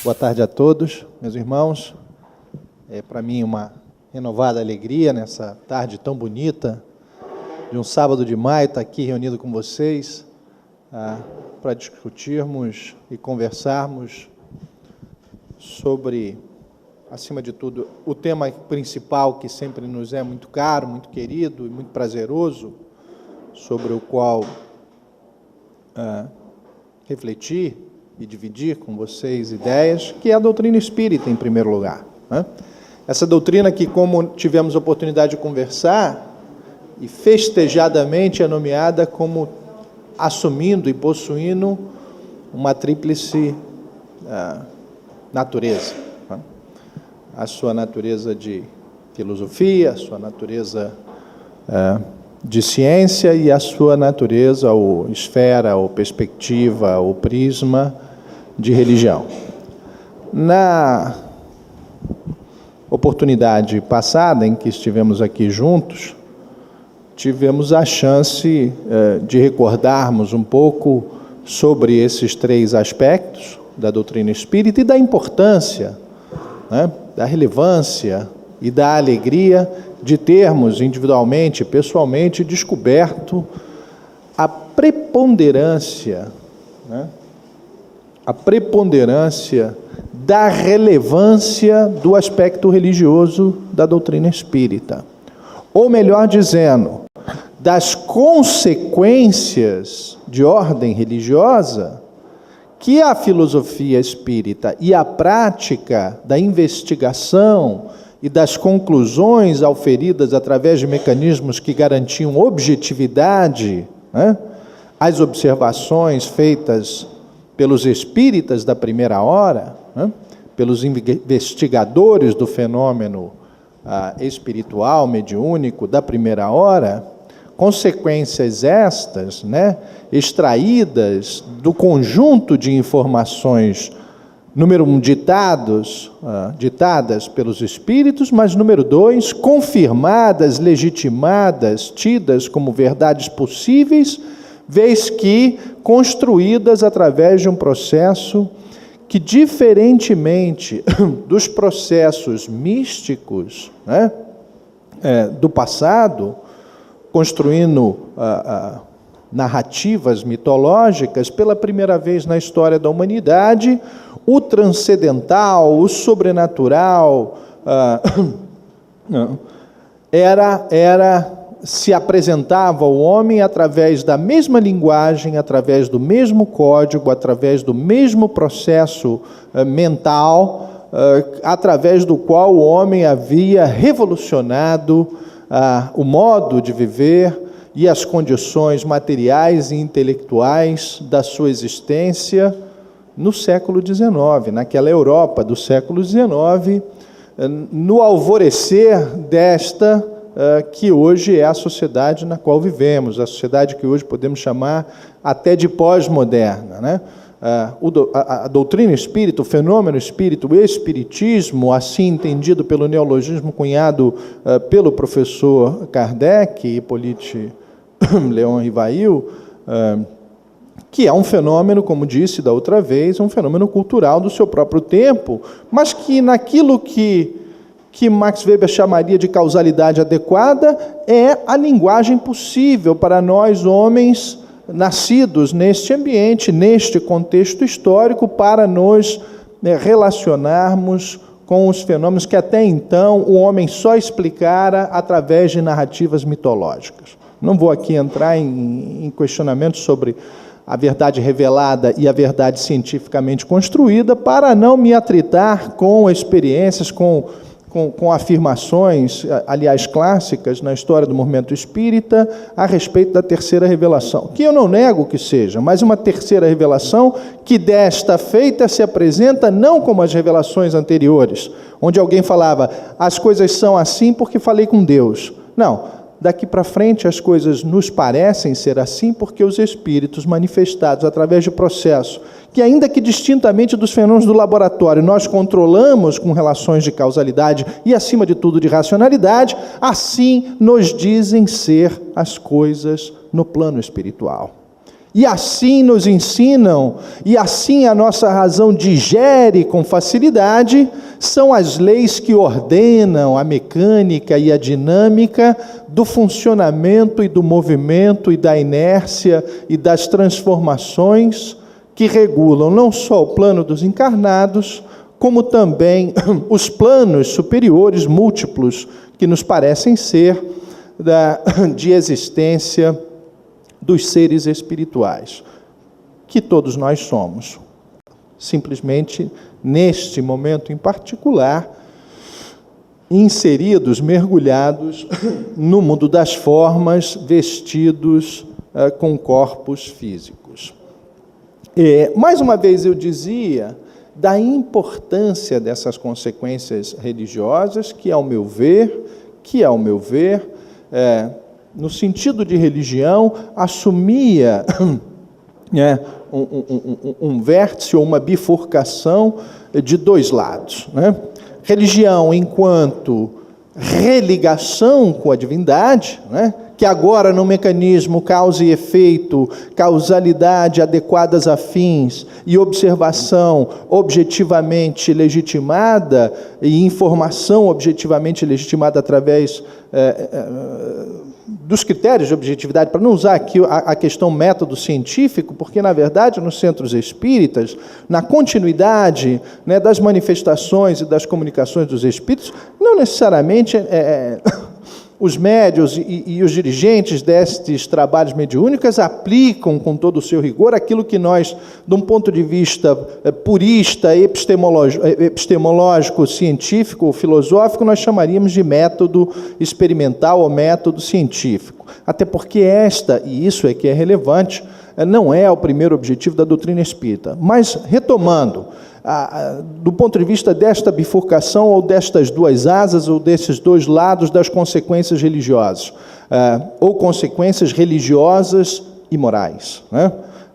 Boa tarde a todos, meus irmãos. É para mim uma renovada alegria nessa tarde tão bonita, de um sábado de maio, estar aqui reunido com vocês para discutirmos e conversarmos sobre, acima de tudo, o tema principal que sempre nos é muito caro, muito querido e muito prazeroso, sobre o qual refletir e dividir com vocês ideias, que é a doutrina espírita, em primeiro lugar, né? Essa doutrina que, como tivemos a oportunidade de conversar, e festejadamente é nomeada como assumindo e possuindo uma tríplice natureza, né? A sua natureza de filosofia, a sua natureza de ciência e a sua natureza, ou esfera, ou perspectiva, ou prisma de religião. Na oportunidade passada em que estivemos aqui juntos, tivemos a chance de recordarmos um pouco sobre esses três aspectos da doutrina espírita e da importância, né, da relevância e da alegria de termos individualmente, pessoalmente, descoberto a preponderância, né, da relevância do aspecto religioso da doutrina espírita. Ou melhor dizendo, das consequências de ordem religiosa que a filosofia espírita e a prática da investigação e das conclusões auferidas através de mecanismos que garantiam objetividade, né, as observações feitas pelos espíritas da primeira hora, né, pelos investigadores do fenômeno espiritual, mediúnico da primeira hora, consequências estas, né, extraídas do conjunto de informações, número 1, ditadas pelos espíritos, mas número 2, confirmadas, legitimadas, tidas como verdades possíveis, vez que construídas através de um processo que, diferentemente dos processos místicos, né, do passado, construindo narrativas mitológicas, pela primeira vez na história da humanidade, o transcendental, o sobrenatural, se apresentava ao homem através da mesma linguagem, através do mesmo código, através do mesmo processo mental, através do qual o homem havia revolucionado o modo de viver e as condições materiais e intelectuais da sua existência no século XIX, naquela Europa do século XIX, no alvorecer desta que hoje é a sociedade na qual vivemos, a sociedade que hoje podemos chamar até de pós-moderna, né? A doutrina espírita, o fenômeno espírita, o espiritismo, assim entendido pelo neologismo cunhado pelo professor Kardec, Hippolyte Léon Rivail, que é um fenômeno, como disse da outra vez, um fenômeno cultural do seu próprio tempo, mas que naquilo que Max Weber chamaria de causalidade adequada, é a linguagem possível para nós, homens, nascidos neste ambiente, neste contexto histórico, para nos relacionarmos com os fenômenos que até então o homem só explicara através de narrativas mitológicas. Não vou aqui entrar em questionamentos sobre a verdade revelada e a verdade cientificamente construída, para não me atritar com experiências, com afirmações, aliás, clássicas na história do movimento espírita a respeito da terceira revelação, que eu não nego que seja, mas uma terceira revelação que desta feita se apresenta não como as revelações anteriores, onde alguém falava, as coisas são assim porque falei com Deus. Não. Daqui para frente as coisas nos parecem ser assim porque os espíritos manifestados através de processo que, ainda que distintamente dos fenômenos do laboratório, nós controlamos com relações de causalidade e, acima de tudo, de racionalidade, assim nos dizem ser as coisas no plano espiritual. e assim nos ensinam, e assim a nossa razão digere com facilidade, são as leis que ordenam a mecânica e a dinâmica do funcionamento e do movimento e da inércia e das transformações que regulam não só o plano dos encarnados, como também os planos superiores múltiplos que nos parecem ser de existência dos seres espirituais, que todos nós somos. Simplesmente, neste momento em particular, inseridos, mergulhados no mundo das formas, vestidos com corpos físicos. Mais uma vez eu dizia da importância dessas consequências religiosas, que ao meu ver, no sentido de religião, assumia um vértice ou uma bifurcação de dois lados. Religião enquanto religação com a divindade, que agora no mecanismo causa e efeito, causalidade adequadas a fins e observação objetivamente legitimada e informação objetivamente legitimada através dos critérios de objetividade, para não usar aqui a questão método científico, porque, na verdade, nos centros espíritas, na continuidade das manifestações e das comunicações dos espíritos, não necessariamente os médiuns e os dirigentes destes trabalhos mediúnicos aplicam com todo o seu rigor aquilo que nós, de um ponto de vista purista, epistemológico, científico ou filosófico, nós chamaríamos de método experimental ou método científico. Até porque e isso é que é relevante, não é o primeiro objetivo da doutrina espírita. Mas, retomando, do ponto de vista desta bifurcação, ou destas duas asas, ou desses dois lados das consequências religiosas, ou consequências religiosas e morais,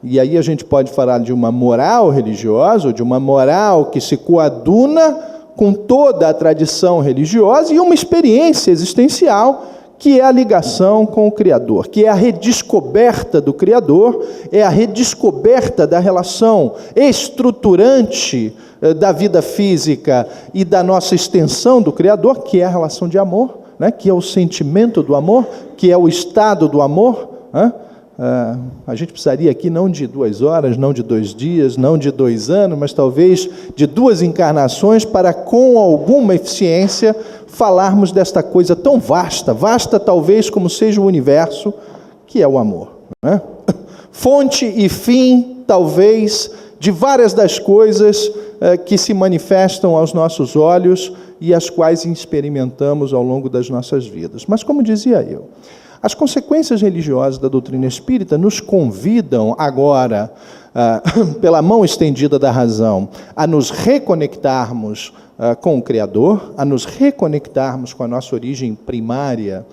E aí a gente pode falar de uma moral religiosa, ou de uma moral que se coaduna com toda a tradição religiosa, e uma experiência existencial, que é a ligação com o Criador, que é a redescoberta do Criador, é a redescoberta da relação estruturante da vida física e da nossa extensão do Criador, que é a relação de amor, que é o sentimento do amor, que é o estado do amor. A gente precisaria aqui não de 2 horas, não de 2 dias, não de 2 anos, mas talvez de 2 encarnações para, com alguma eficiência, falarmos desta coisa tão vasta talvez como seja o universo, que é o amor. Fonte e fim, talvez, de várias das coisas que se manifestam aos nossos olhos e as quais experimentamos ao longo das nossas vidas. Mas, como dizia eu, as consequências religiosas da doutrina espírita nos convidam agora, pela mão estendida da razão, a nos reconectarmos com o Criador, a nos reconectarmos com a nossa origem primária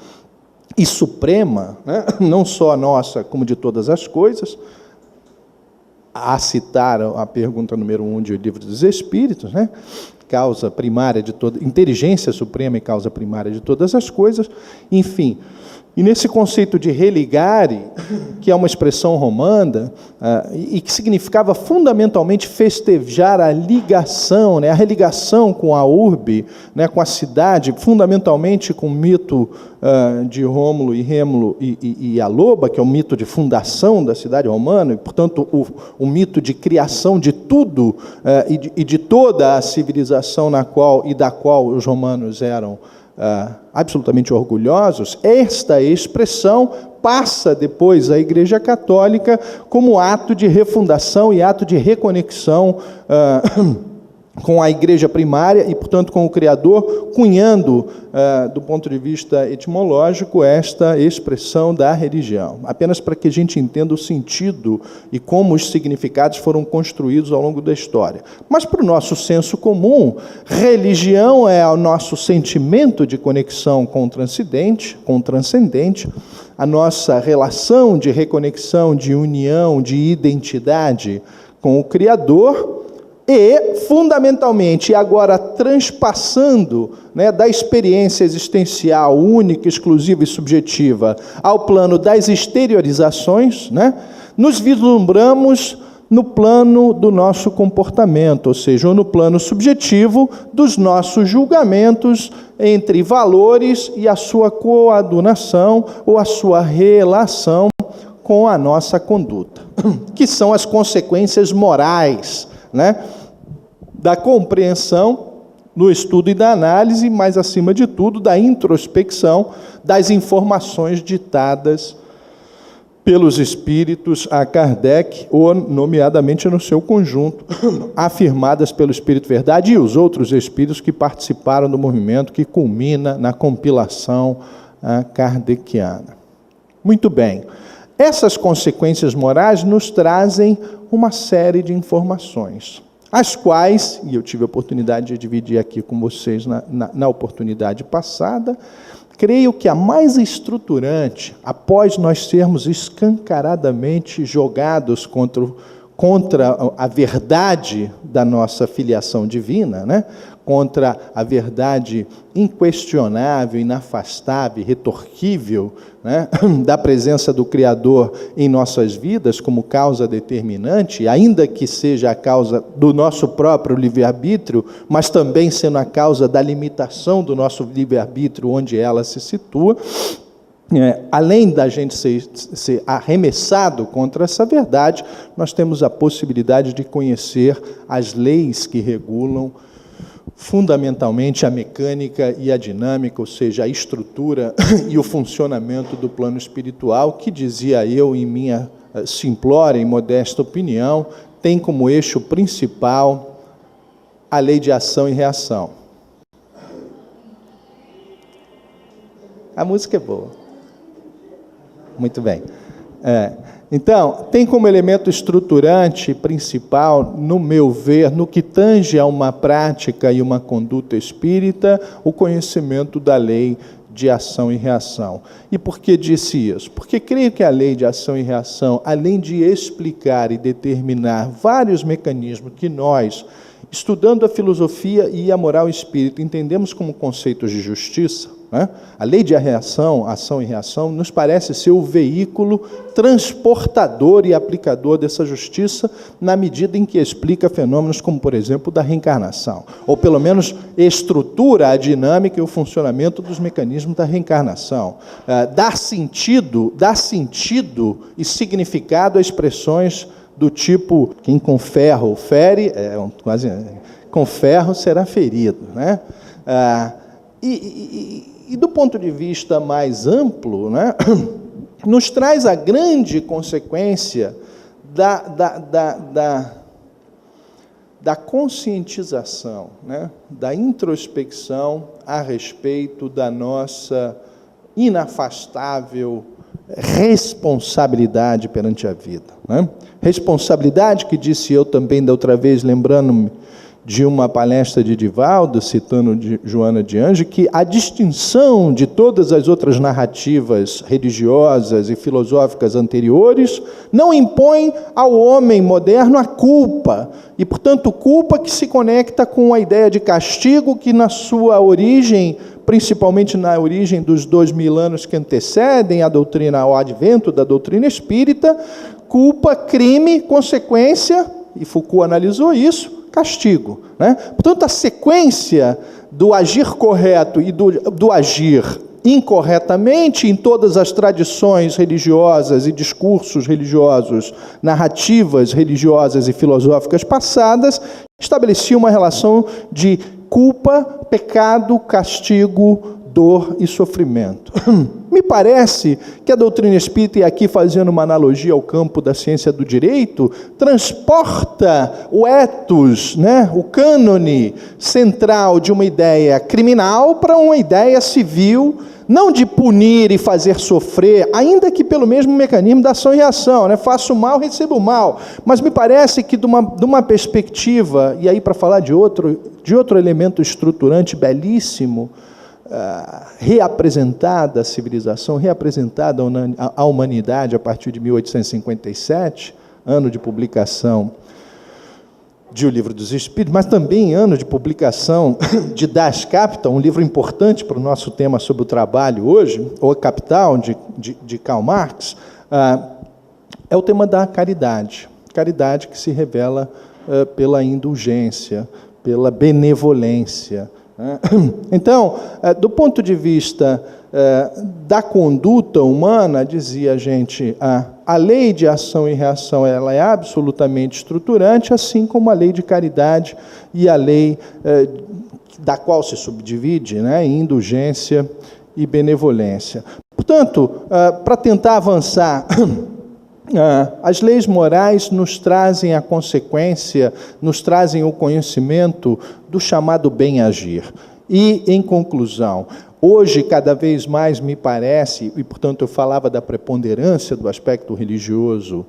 e suprema, não só a nossa, como de todas as coisas, a citar a pergunta número 1 do Livro dos Espíritos, causa primária de toda, inteligência suprema e causa primária de todas as coisas, enfim. E nesse conceito de religare, que é uma expressão romana, e que significava fundamentalmente festejar a ligação, a religação com a urbe, com a cidade, fundamentalmente com o mito de Rômulo e Rêmulo e a Loba, que é o mito de fundação da cidade romana, e, portanto, o mito de criação de tudo e de toda a civilização da qual os romanos eram absolutamente orgulhosos. Esta expressão passa depois à Igreja Católica como ato de refundação e ato de reconexão com a Igreja primária e, portanto, com o Criador, cunhando, do ponto de vista etimológico, esta expressão da religião. Apenas para que a gente entenda o sentido e como os significados foram construídos ao longo da história. Mas, para o nosso senso comum, religião é o nosso sentimento de conexão com o transcendente, a nossa relação de reconexão, de união, de identidade com o Criador. E, fundamentalmente, agora transpassando da experiência existencial única, exclusiva e subjetiva ao plano das exteriorizações, nos vislumbramos no plano do nosso comportamento, ou seja, no plano subjetivo dos nossos julgamentos entre valores e a sua coadunação ou a sua relação com a nossa conduta, que são as consequências morais, né, da compreensão, do estudo e da análise, mas, acima de tudo, da introspecção das informações ditadas pelos espíritos a Kardec, ou nomeadamente no seu conjunto, afirmadas pelo Espírito Verdade e os outros espíritos que participaram do movimento que culmina na compilação kardeciana. Muito bem. Essas consequências morais nos trazem uma série de informações, as quais, e eu tive a oportunidade de dividir aqui com vocês na oportunidade passada, creio que a mais estruturante, após nós sermos escancaradamente jogados contra a verdade da nossa filiação divina, né? Contra a verdade inquestionável, inafastável, retorquível, né? Da presença do Criador em nossas vidas como causa determinante, ainda que seja a causa do nosso próprio livre-arbítrio, mas também sendo a causa da limitação do nosso livre-arbítrio onde ela se situa. Além da gente ser arremessado contra essa verdade, nós temos a possibilidade de conhecer as leis que regulam fundamentalmente a mecânica e a dinâmica, ou seja, a estrutura e o funcionamento do plano espiritual, que, dizia eu, em minha simplória e modesta opinião, tem como eixo principal a lei de ação e reação. A música é boa. Muito bem. Então, tem como elemento estruturante principal, no meu ver, no que tange a uma prática e uma conduta espírita, o conhecimento da lei de ação e reação. E por que disse isso? Porque creio que a lei de ação e reação, além de explicar e determinar vários mecanismos que nós, estudando a filosofia e a moral espírita, entendemos como conceitos de justiça, né? A lei de reação, ação e reação, nos parece ser o veículo transportador e aplicador dessa justiça, na medida em que explica fenômenos como, por exemplo, da reencarnação, ou pelo menos estrutura a dinâmica e o funcionamento dos mecanismos da reencarnação, dá sentido e significado a expressões do tipo: quem com ferro fere, com ferro será ferido, né? E do ponto de vista mais amplo, né, nos traz a grande consequência da conscientização, né, da introspecção a respeito da nossa inafastável responsabilidade perante a vida, né? Responsabilidade que, disse eu também da outra vez, lembrando-me de uma palestra de Divaldo, citando de Joana de Anjos, que a distinção de todas as outras narrativas religiosas e filosóficas anteriores não impõe ao homem moderno a culpa, e, portanto, culpa que se conecta com a ideia de castigo que, na sua origem, principalmente na origem dos 2000 anos que antecedem a doutrina, ao advento da doutrina espírita, culpa, crime, consequência, e Foucault analisou isso, castigo, né? Portanto, a sequência do agir correto e do agir incorretamente em todas as tradições religiosas e discursos religiosos, narrativas religiosas e filosóficas passadas, estabelecia uma relação de culpa, pecado, castigo, dor e sofrimento. Me parece que a doutrina espírita, e aqui fazendo uma analogia ao campo da ciência do direito, transporta o ethos, né, o cânone central de uma ideia criminal para uma ideia civil, não de punir e fazer sofrer, ainda que pelo mesmo mecanismo da ação e reação, né? Faço mal, recebo mal. Mas me parece que de uma perspectiva, e aí para falar de outro elemento estruturante belíssimo, reapresentada a civilização, reapresentada a humanidade a partir de 1857, ano de publicação de O Livro dos Espíritos, mas também ano de publicação de Das Kapital, um livro importante para o nosso tema sobre o trabalho hoje, O Capital, de Karl Marx. é o tema da caridade. Caridade que se revela pela indulgência, pela benevolência. Então, do ponto de vista da conduta humana, dizia a gente, a lei de ação e reação ela é absolutamente estruturante, assim como a lei de caridade e a lei da qual se subdivide, né, em indulgência e benevolência. Portanto, para tentar avançar, as leis morais nos trazem a consequência, nos trazem o conhecimento do chamado bem-agir. E, em conclusão, hoje, cada vez mais me parece, e portanto eu falava da preponderância do aspecto religioso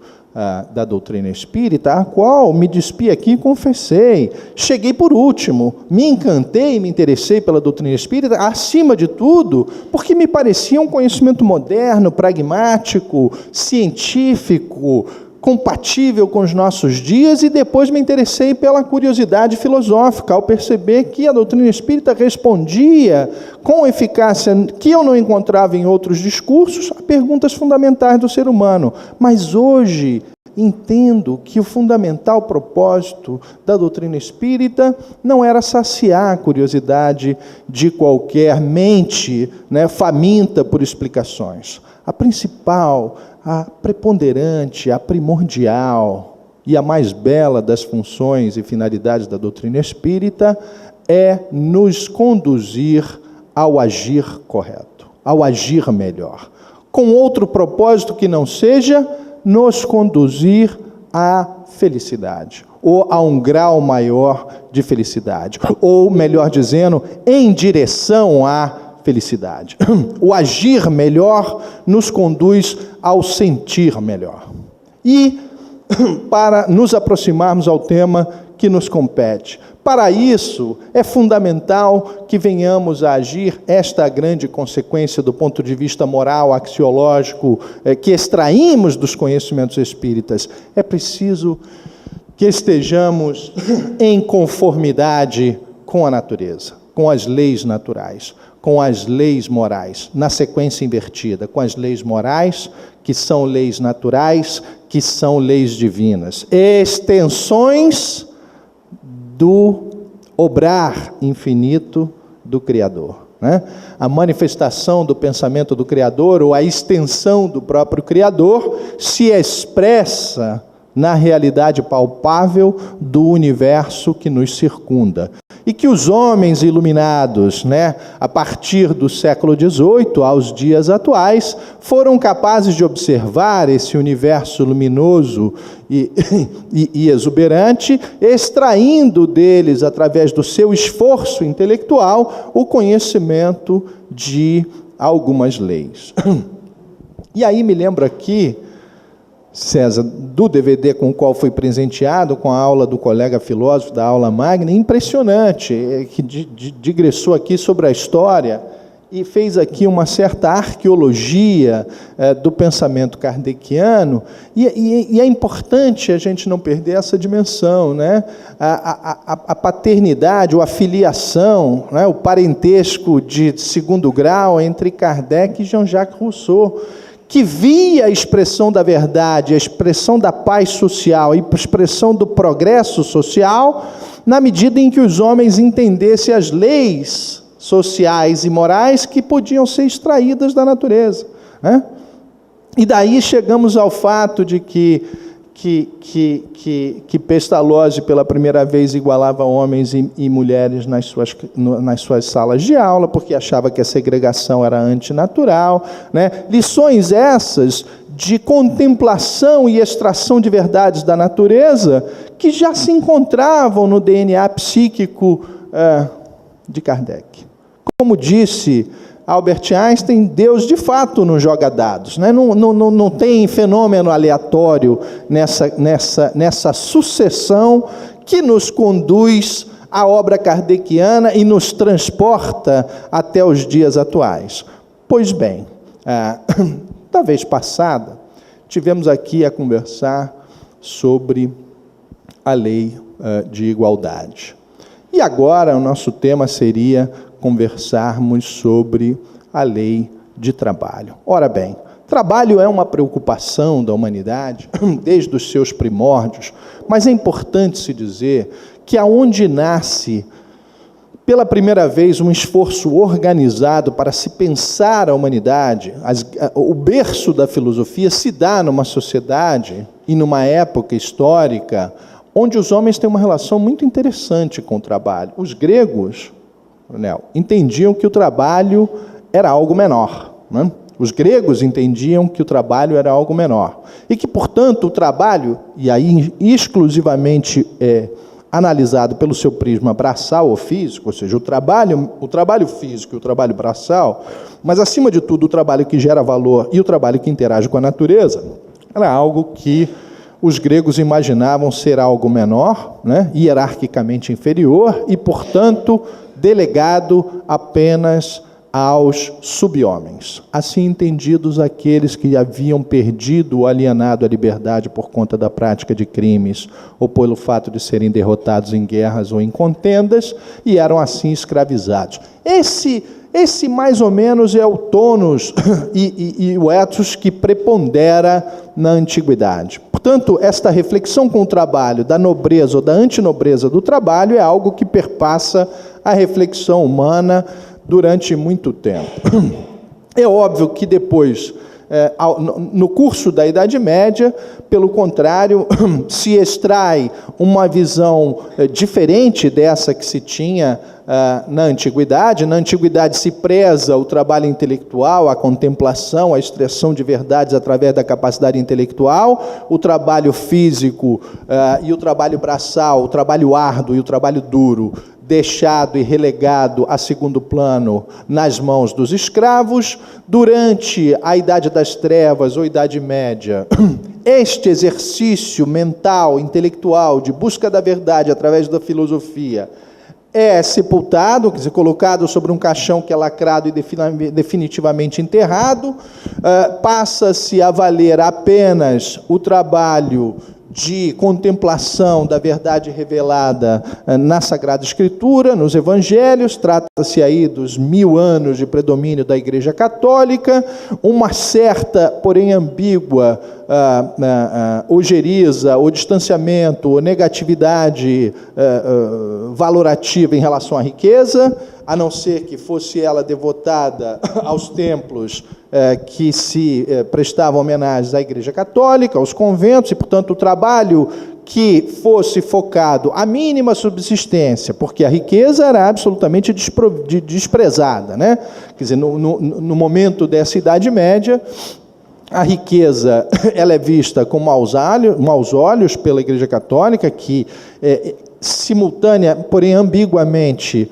da doutrina espírita, a qual me despi aqui e confessei. Cheguei por último, me encantei, me interessei pela doutrina espírita, acima de tudo, porque me parecia um conhecimento moderno, pragmático, científico, compatível com os nossos dias, e depois me interessei pela curiosidade filosófica, ao perceber que a doutrina espírita respondia com eficácia que eu não encontrava em outros discursos a perguntas fundamentais do ser humano. Mas hoje entendo que o fundamental propósito da doutrina espírita não era saciar a curiosidade de qualquer mente, né, faminta por explicações. A principal, a preponderante, a primordial e a mais bela das funções e finalidades da doutrina espírita é nos conduzir ao agir correto, ao agir melhor, com outro propósito que não seja nos conduzir à felicidade, ou a um grau maior de felicidade, ou, melhor dizendo, em direção à felicidade. O agir melhor nos conduz ao sentir melhor. E, para nos aproximarmos ao tema que nos compete, para isso é fundamental que venhamos a agir, esta grande consequência do ponto de vista moral, axiológico, que extraímos dos conhecimentos espíritas. É preciso que estejamos em conformidade com a natureza, com as leis naturais, com as leis morais, na sequência invertida, com as leis morais, que são leis naturais, que são leis divinas, extensões do obrar infinito do Criador, né? A manifestação do pensamento do Criador, ou a extensão do próprio Criador, se expressa na realidade palpável do universo que nos circunda. E que os homens iluminados, né, a partir do século XVIII aos dias atuais, foram capazes de observar esse universo luminoso e exuberante, extraindo deles, através do seu esforço intelectual, o conhecimento de algumas leis. E aí me lembro aqui, César, do DVD com o qual fui presenteado, com a aula do colega filósofo da aula magna, impressionante, que digressou aqui sobre a história e fez aqui uma certa arqueologia do pensamento kardeciano, e é importante a gente não perder essa dimensão, né? A paternidade, ou a filiação, né? O parentesco de segundo grau entre Kardec e Jean-Jacques Rousseau, que via a expressão da verdade, a expressão da paz social, a expressão do progresso social, na medida em que os homens entendessem as leis sociais e morais que podiam ser extraídas da natureza, né? E daí chegamos ao fato de que Pestalozzi pela primeira vez igualava homens e mulheres nas suas salas de aula, porque achava que a segregação era antinatural, né? Lições essas de contemplação e extração de verdades da natureza que já se encontravam no DNA psíquico de Kardec. Como disse Albert Einstein, Deus de fato não joga dados, né? Não tem fenômeno aleatório nessa sucessão que nos conduz à obra kardeciana e nos transporta até os dias atuais. Pois bem, da vez passada, tivemos aqui a conversar sobre a lei de igualdade. E agora o nosso tema seria conversarmos sobre a lei de trabalho. Ora bem, Trabalho é uma preocupação da humanidade desde os seus primórdios, mas é importante se dizer que aonde nasce pela primeira vez um esforço organizado para se pensar a humanidade, o berço da filosofia se dá numa sociedade e numa época histórica onde os homens têm uma relação muito interessante com o trabalho. Os gregos, entendiam que o trabalho era algo menor, né? Os gregos entendiam que o trabalho era algo menor. E que, portanto, o trabalho, e aí exclusivamente analisado pelo seu prisma braçal ou físico, ou seja, o trabalho físico e o trabalho braçal, mas, acima de tudo, o trabalho que gera valor e o trabalho que interage com a natureza, era algo que os gregos imaginavam ser algo menor, né, hierarquicamente inferior e, portanto, delegado apenas aos sub-homens, assim entendidos aqueles que haviam perdido ou alienado a liberdade por conta da prática de crimes ou pelo fato de serem derrotados em guerras ou em contendas e eram assim escravizados. Esse mais ou menos é o tônus e o ethos que prepondera na antiguidade. Portanto, esta reflexão com o trabalho da nobreza ou da antinobreza do trabalho é algo que perpassa a reflexão humana durante muito tempo. É óbvio que depois, no curso da Idade Média, pelo contrário, se extrai uma visão diferente dessa que se tinha na Antiguidade. Na Antiguidade se preza o trabalho intelectual, a contemplação, a expressão de verdades através da capacidade intelectual, o trabalho físico e o trabalho braçal, o trabalho árduo e o trabalho duro, deixado e relegado a segundo plano nas mãos dos escravos. Durante a Idade das Trevas ou Idade Média, este exercício mental, intelectual, de busca da verdade através da filosofia, é sepultado, quer dizer, colocado sobre um caixão que é lacrado e definitivamente enterrado, passa-se a valer apenas o trabalho de contemplação da verdade revelada na Sagrada Escritura, nos Evangelhos. Trata-se aí dos 1000 anos de predomínio da Igreja Católica, uma certa, porém ambígua, ojeriza, ou distanciamento, ou negatividade valorativa em relação à riqueza, a não ser que fosse ela devotada aos templos que se prestavam homenagens à Igreja Católica, aos conventos, e, portanto, o trabalho que fosse focado à mínima subsistência, porque a riqueza era absolutamente desprezada, né? Quer dizer, no momento dessa Idade Média, a riqueza ela é vista com maus olhos pela Igreja Católica, que simultânea, porém ambiguamente,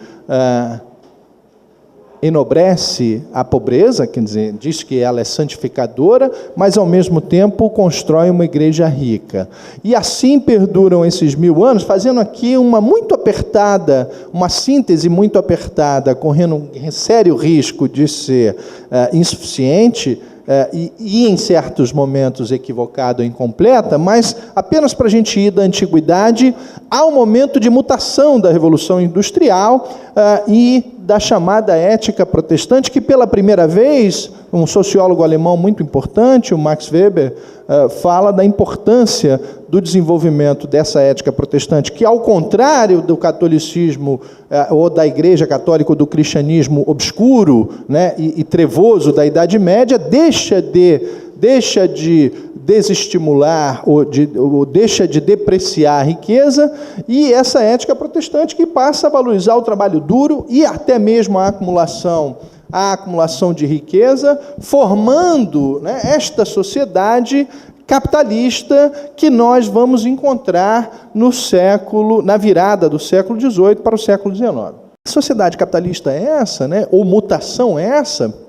enobrece a pobreza, quer dizer, diz que ela é santificadora, mas ao mesmo tempo constrói uma igreja rica. E assim perduram esses 1000 anos, fazendo aqui uma síntese muito apertada, correndo um sério risco de ser insuficiente, e em certos momentos equivocada ou incompleta, mas apenas para a gente ir da antiguidade ao momento de mutação da Revolução Industrial e da chamada ética protestante, que pela primeira vez, um sociólogo alemão muito importante, o Max Weber, fala da importância do desenvolvimento dessa ética protestante, que, ao contrário do catolicismo ou da Igreja Católica ou do cristianismo obscuro, né, e trevoso da Idade Média, deixa de desestimular ou deixa de depreciar a riqueza, e essa ética protestante que passa a valorizar o trabalho duro e até mesmo a acumulação de riqueza, formando, né, esta sociedade capitalista que nós vamos encontrar na virada do século XVIII para o século XIX. A sociedade capitalista é essa, né, ou mutação é essa,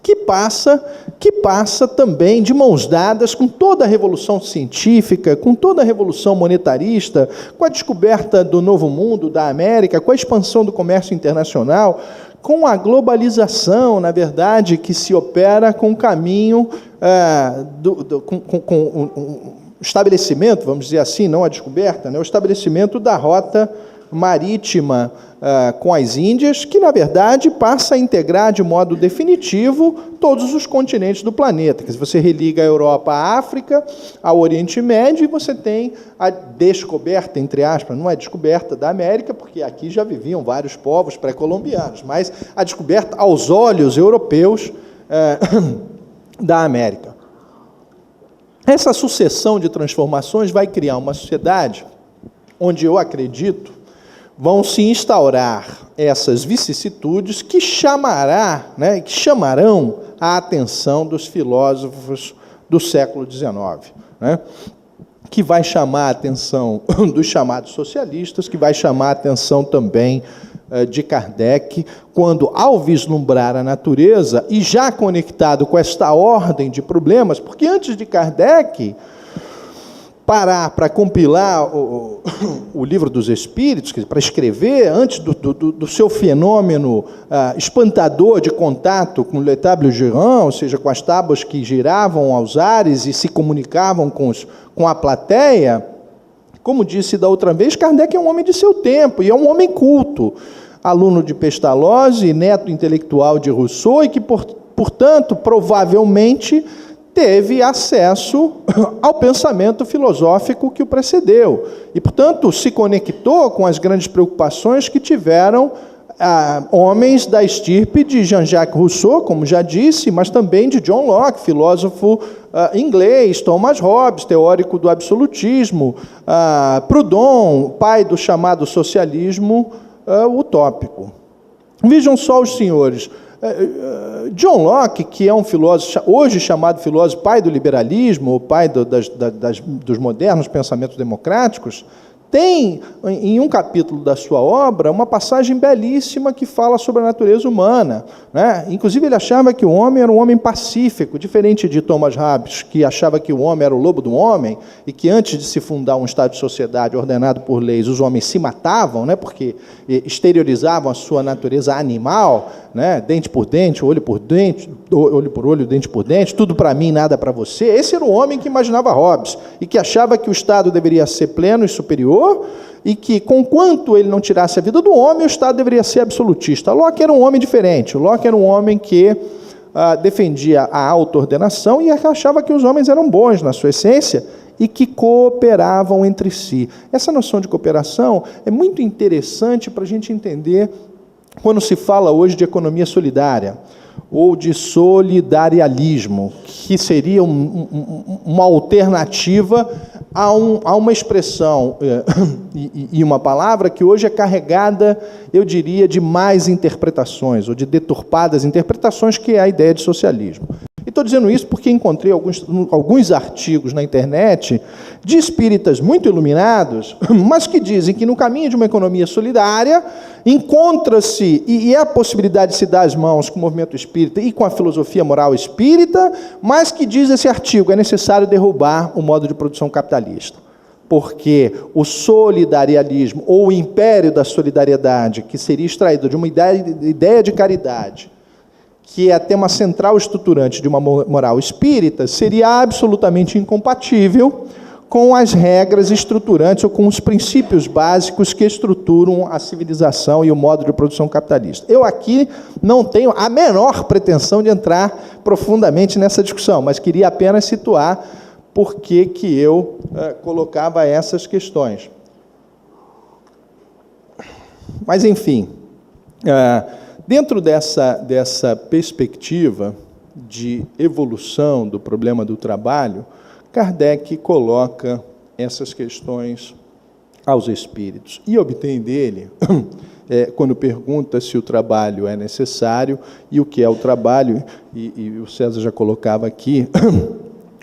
que passa também de mãos dadas com toda a revolução científica, com toda a revolução monetarista, com a descoberta do Novo Mundo, da América, com a expansão do comércio internacional, com a globalização, na verdade, que se opera com o caminho, com o estabelecimento, vamos dizer assim, não a descoberta, né, o estabelecimento da rota marítima com as Índias, que, na verdade, passa a integrar de modo definitivo todos os continentes do planeta. Quer dizer, você religa a Europa à África, ao Oriente Médio, e você tem a descoberta, entre aspas, não é descoberta da América, porque aqui já viviam vários povos pré-colombianos, mas a descoberta aos olhos europeus da América. Essa sucessão de transformações vai criar uma sociedade onde, eu acredito, vão se instaurar essas vicissitudes que chamarão a atenção dos filósofos do século XIX, que vai chamar a atenção dos chamados socialistas, que vai chamar a atenção também de Kardec, quando, ao vislumbrar a natureza, e já conectado com esta ordem de problemas, porque antes de Kardec parar para compilar o Livro dos Espíritos, para escrever, antes do seu fenômeno espantador de contato com le table girant, ou seja, com as tábuas que giravam aos ares e se comunicavam com a plateia, como disse da outra vez, Kardec é um homem de seu tempo, e é um homem culto, aluno de Pestalozzi, neto intelectual de Rousseau, e que, portanto, provavelmente teve acesso ao pensamento filosófico que o precedeu. E, portanto, se conectou com as grandes preocupações que tiveram homens da estirpe de Jean-Jacques Rousseau, como já disse, mas também de John Locke, filósofo inglês, Thomas Hobbes, teórico do absolutismo, Proudhon, pai do chamado socialismo utópico. Vejam só os senhores. John Locke, que é um filósofo, hoje chamado filósofo pai do liberalismo, ou pai dos modernos pensamentos democráticos, tem, em um capítulo da sua obra, uma passagem belíssima que fala sobre a natureza humana. Inclusive, ele achava que o homem era um homem pacífico, diferente de Thomas Hobbes, que achava que o homem era o lobo do homem, e que antes de se fundar um estado de sociedade ordenado por leis, os homens se matavam, porque exteriorizavam a sua natureza animal, dente por dente, olho por olho, dente por dente, tudo para mim, nada para você. Esse era o homem que imaginava Hobbes, e que achava que o Estado deveria ser pleno e superior, e que, conquanto ele não tirasse a vida do homem, o Estado deveria ser absolutista. Locke era um homem diferente. Locke era um homem que defendia a auto-ordenação e achava que os homens eram bons na sua essência e que cooperavam entre si. Essa noção de cooperação é muito interessante para a gente entender quando se fala hoje de economia solidária ou de solidarialismo, que seria uma alternativa a uma expressão e uma palavra que hoje é carregada, eu diria, de mais interpretações, ou de deturpadas interpretações, que é a ideia de socialismo. E estou dizendo isso porque encontrei alguns artigos na internet de espíritas muito iluminados, mas que dizem que no caminho de uma economia solidária encontra-se, e é a possibilidade de se dar as mãos com o movimento espírita e com a filosofia moral espírita, mas que diz esse artigo, é necessário derrubar o modo de produção capitalista. Porque o solidarialismo, ou o império da solidariedade, que seria extraído de uma ideia de caridade, que é tema central estruturante de uma moral espírita, seria absolutamente incompatível com as regras estruturantes ou com os princípios básicos que estruturam a civilização e o modo de produção capitalista. Eu aqui não tenho a menor pretensão de entrar profundamente nessa discussão, mas queria apenas situar por que eu colocava essas questões. Mas, enfim, dentro dessa perspectiva de evolução do problema do trabalho, Kardec coloca essas questões aos espíritos e obtém dele, quando pergunta se o trabalho é necessário e o que é o trabalho, e o César já colocava aqui,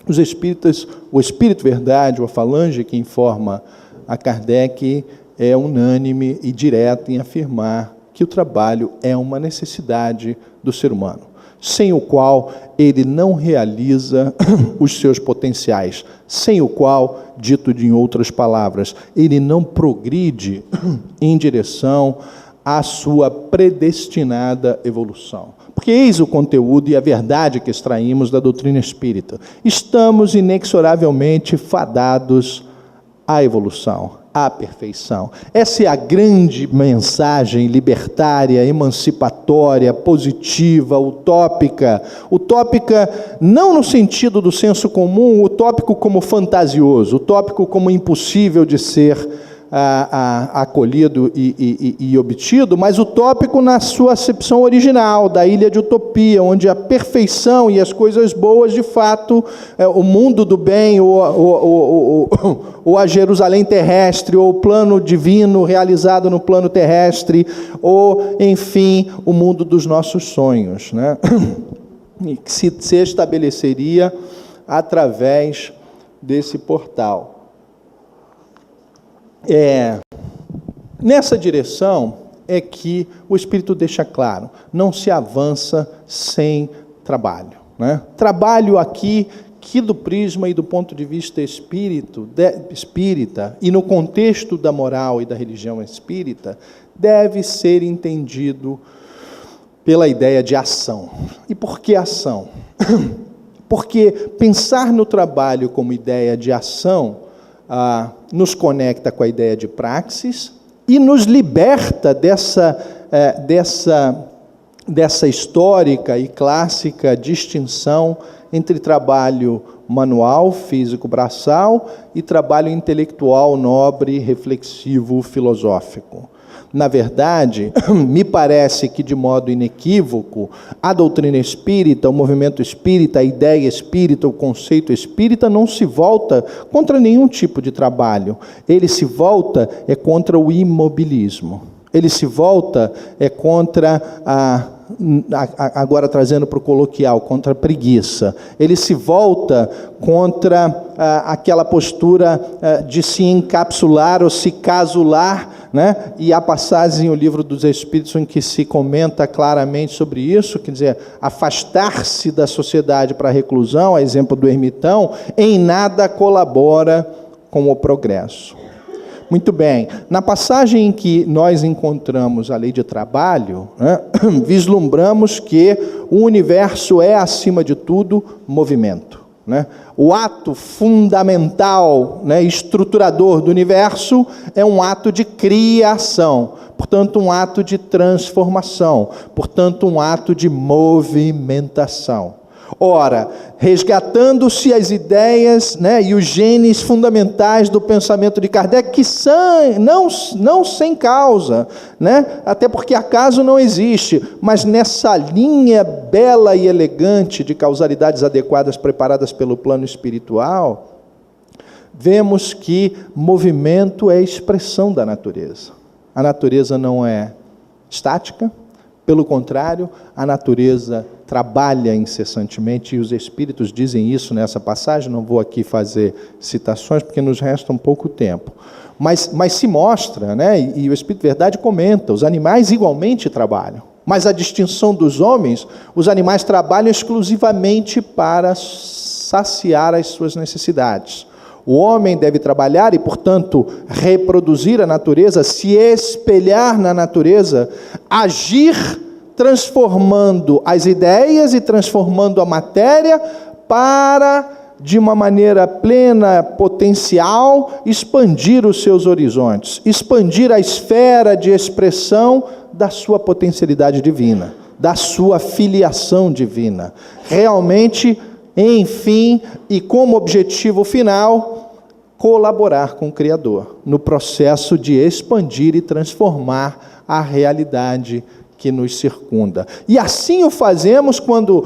os espíritas, o Espírito Verdade, ou a falange que informa a Kardec, é unânime e direto em afirmar que o trabalho é uma necessidade do ser humano, sem o qual ele não realiza os seus potenciais, sem o qual, dito em outras palavras, ele não progride em direção à sua predestinada evolução. Porque eis o conteúdo e a verdade que extraímos da doutrina espírita. Estamos inexoravelmente fadados à evolução. à perfeição. Essa é a grande mensagem libertária, emancipatória, positiva, utópica. Utópica não no sentido do senso comum, utópico como fantasioso, utópico como impossível de ser acolhido e obtido, mas utópico na sua acepção original, da ilha de utopia, onde a perfeição e as coisas boas, de fato, o mundo do bem, ou a Jerusalém terrestre, ou o plano divino realizado no plano terrestre, ou, enfim, o mundo dos nossos sonhos, né? Que se estabeleceria através desse portal. Nessa direção é que o Espírito deixa claro, não se avança sem trabalho, né? Trabalho aqui, que do prisma e do ponto de vista espírita, e no contexto da moral e da religião espírita, deve ser entendido pela ideia de ação. E por que ação? Porque pensar no trabalho como ideia de ação nos conecta com a ideia de praxis e nos liberta dessa histórica e clássica distinção entre trabalho manual, físico, braçal, e trabalho intelectual, nobre, reflexivo, filosófico. Na verdade, me parece que, de modo inequívoco, a doutrina espírita, o movimento espírita, a ideia espírita, o conceito espírita não se volta contra nenhum tipo de trabalho. Ele se volta contra o imobilismo. Ele se volta contra agora trazendo para o coloquial, contra a preguiça. Ele se volta contra aquela postura de se encapsular ou se casular, né? E há passagens no Livro dos Espíritos em que se comenta claramente sobre isso, quer dizer, afastar-se da sociedade para a reclusão, a exemplo do ermitão, em nada colabora com o progresso. Muito bem, na passagem em que nós encontramos a lei de trabalho, né, vislumbramos que o universo é, acima de tudo, movimento, né? O ato fundamental, né, estruturador do universo é um ato de criação, portanto, um ato de transformação, portanto, um ato de movimentação. Ora, resgatando-se as ideias, né, e os genes fundamentais do pensamento de Kardec, que são, não sem causa, né, até porque acaso não existe, mas nessa linha bela e elegante de causalidades adequadas preparadas pelo plano espiritual, vemos que movimento é expressão da natureza. A natureza não é estática, pelo contrário, a natureza trabalha incessantemente, e os Espíritos dizem isso nessa passagem. Não vou aqui fazer citações, porque nos resta um pouco tempo. Mas se mostra, né, e o Espírito de Verdade comenta, os animais igualmente trabalham. Mas a distinção dos homens, os animais trabalham exclusivamente para saciar as suas necessidades. O homem deve trabalhar e, portanto, reproduzir a natureza, se espelhar na natureza, agir transformando as ideias e transformando a matéria para, de uma maneira plena, potencial, expandir os seus horizontes, expandir a esfera de expressão da sua potencialidade divina, da sua filiação divina. Realmente, enfim, e como objetivo final, colaborar com o Criador no processo de expandir e transformar a realidade que nos circunda. E assim o fazemos quando,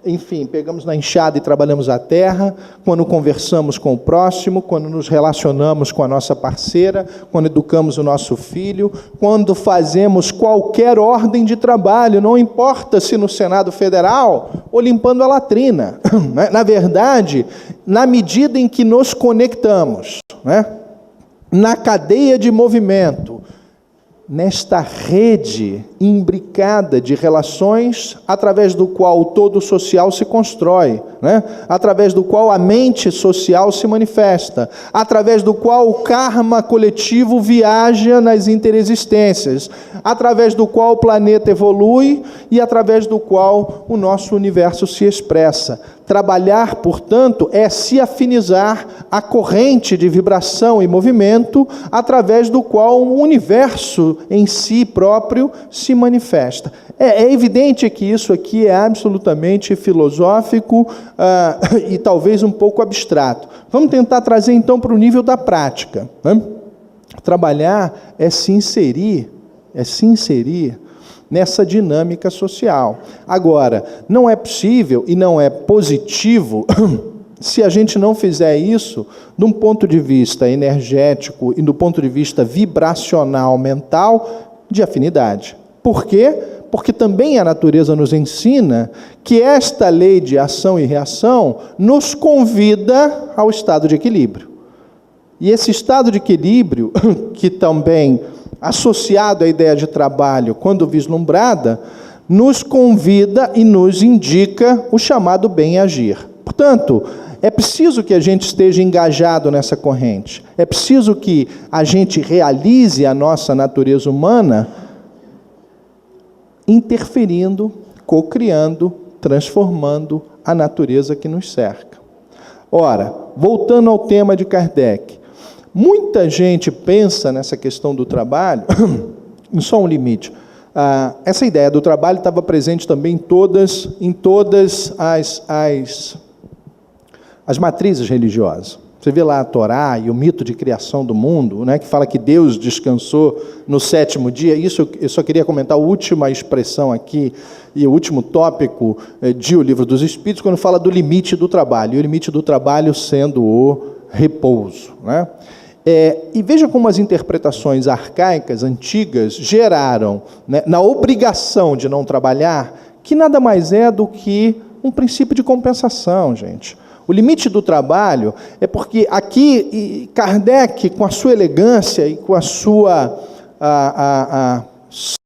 enfim, pegamos na enxada e trabalhamos a terra, quando conversamos com o próximo, quando nos relacionamos com a nossa parceira, quando educamos o nosso filho, quando fazemos qualquer ordem de trabalho, não importa se no Senado Federal ou limpando a latrina. Na verdade, na medida em que nos conectamos, né, na cadeia de movimento, nesta rede imbricada de relações, através do qual o todo social se constrói, né? Através do qual a mente social se manifesta, através do qual o karma coletivo viaja nas interexistências, através do qual o planeta evolui e através do qual o nosso universo se expressa. Trabalhar, portanto, é se afinizar a corrente de vibração e movimento através do qual o universo em si próprio se manifesta. É evidente que isso aqui é absolutamente filosófico e talvez um pouco abstrato. Vamos tentar trazer então para o nível da prática, né? Trabalhar é se inserir nessa dinâmica social. Agora, não é possível e não é positivo se a gente não fizer isso de um ponto de vista energético e do ponto de vista vibracional, mental, de afinidade. Por quê? Porque também a natureza nos ensina que esta lei de ação e reação nos convida ao estado de equilíbrio. E esse estado de equilíbrio, que também associado à ideia de trabalho, quando vislumbrada, nos convida e nos indica o chamado bem-agir. Portanto, é preciso que a gente esteja engajado nessa corrente. É preciso que a gente realize a nossa natureza humana interferindo, cocriando, transformando a natureza que nos cerca. Ora, voltando ao tema de Kardec, muita gente pensa nessa questão do trabalho, em só um limite. Essa ideia do trabalho estava presente também em todas as matrizes religiosas. Você vê lá a Torá e o mito de criação do mundo, né, que fala que Deus descansou no 7º dia. Isso eu só queria comentar a última expressão aqui e o último tópico de O Livro dos Espíritos, quando fala do limite do trabalho, e o limite do trabalho sendo o repouso, né? E veja como as interpretações arcaicas, antigas, geraram, né, na obrigação de não trabalhar, que nada mais é do que um princípio de compensação, gente. O limite do trabalho é porque aqui Kardec, com a sua elegância e com a sua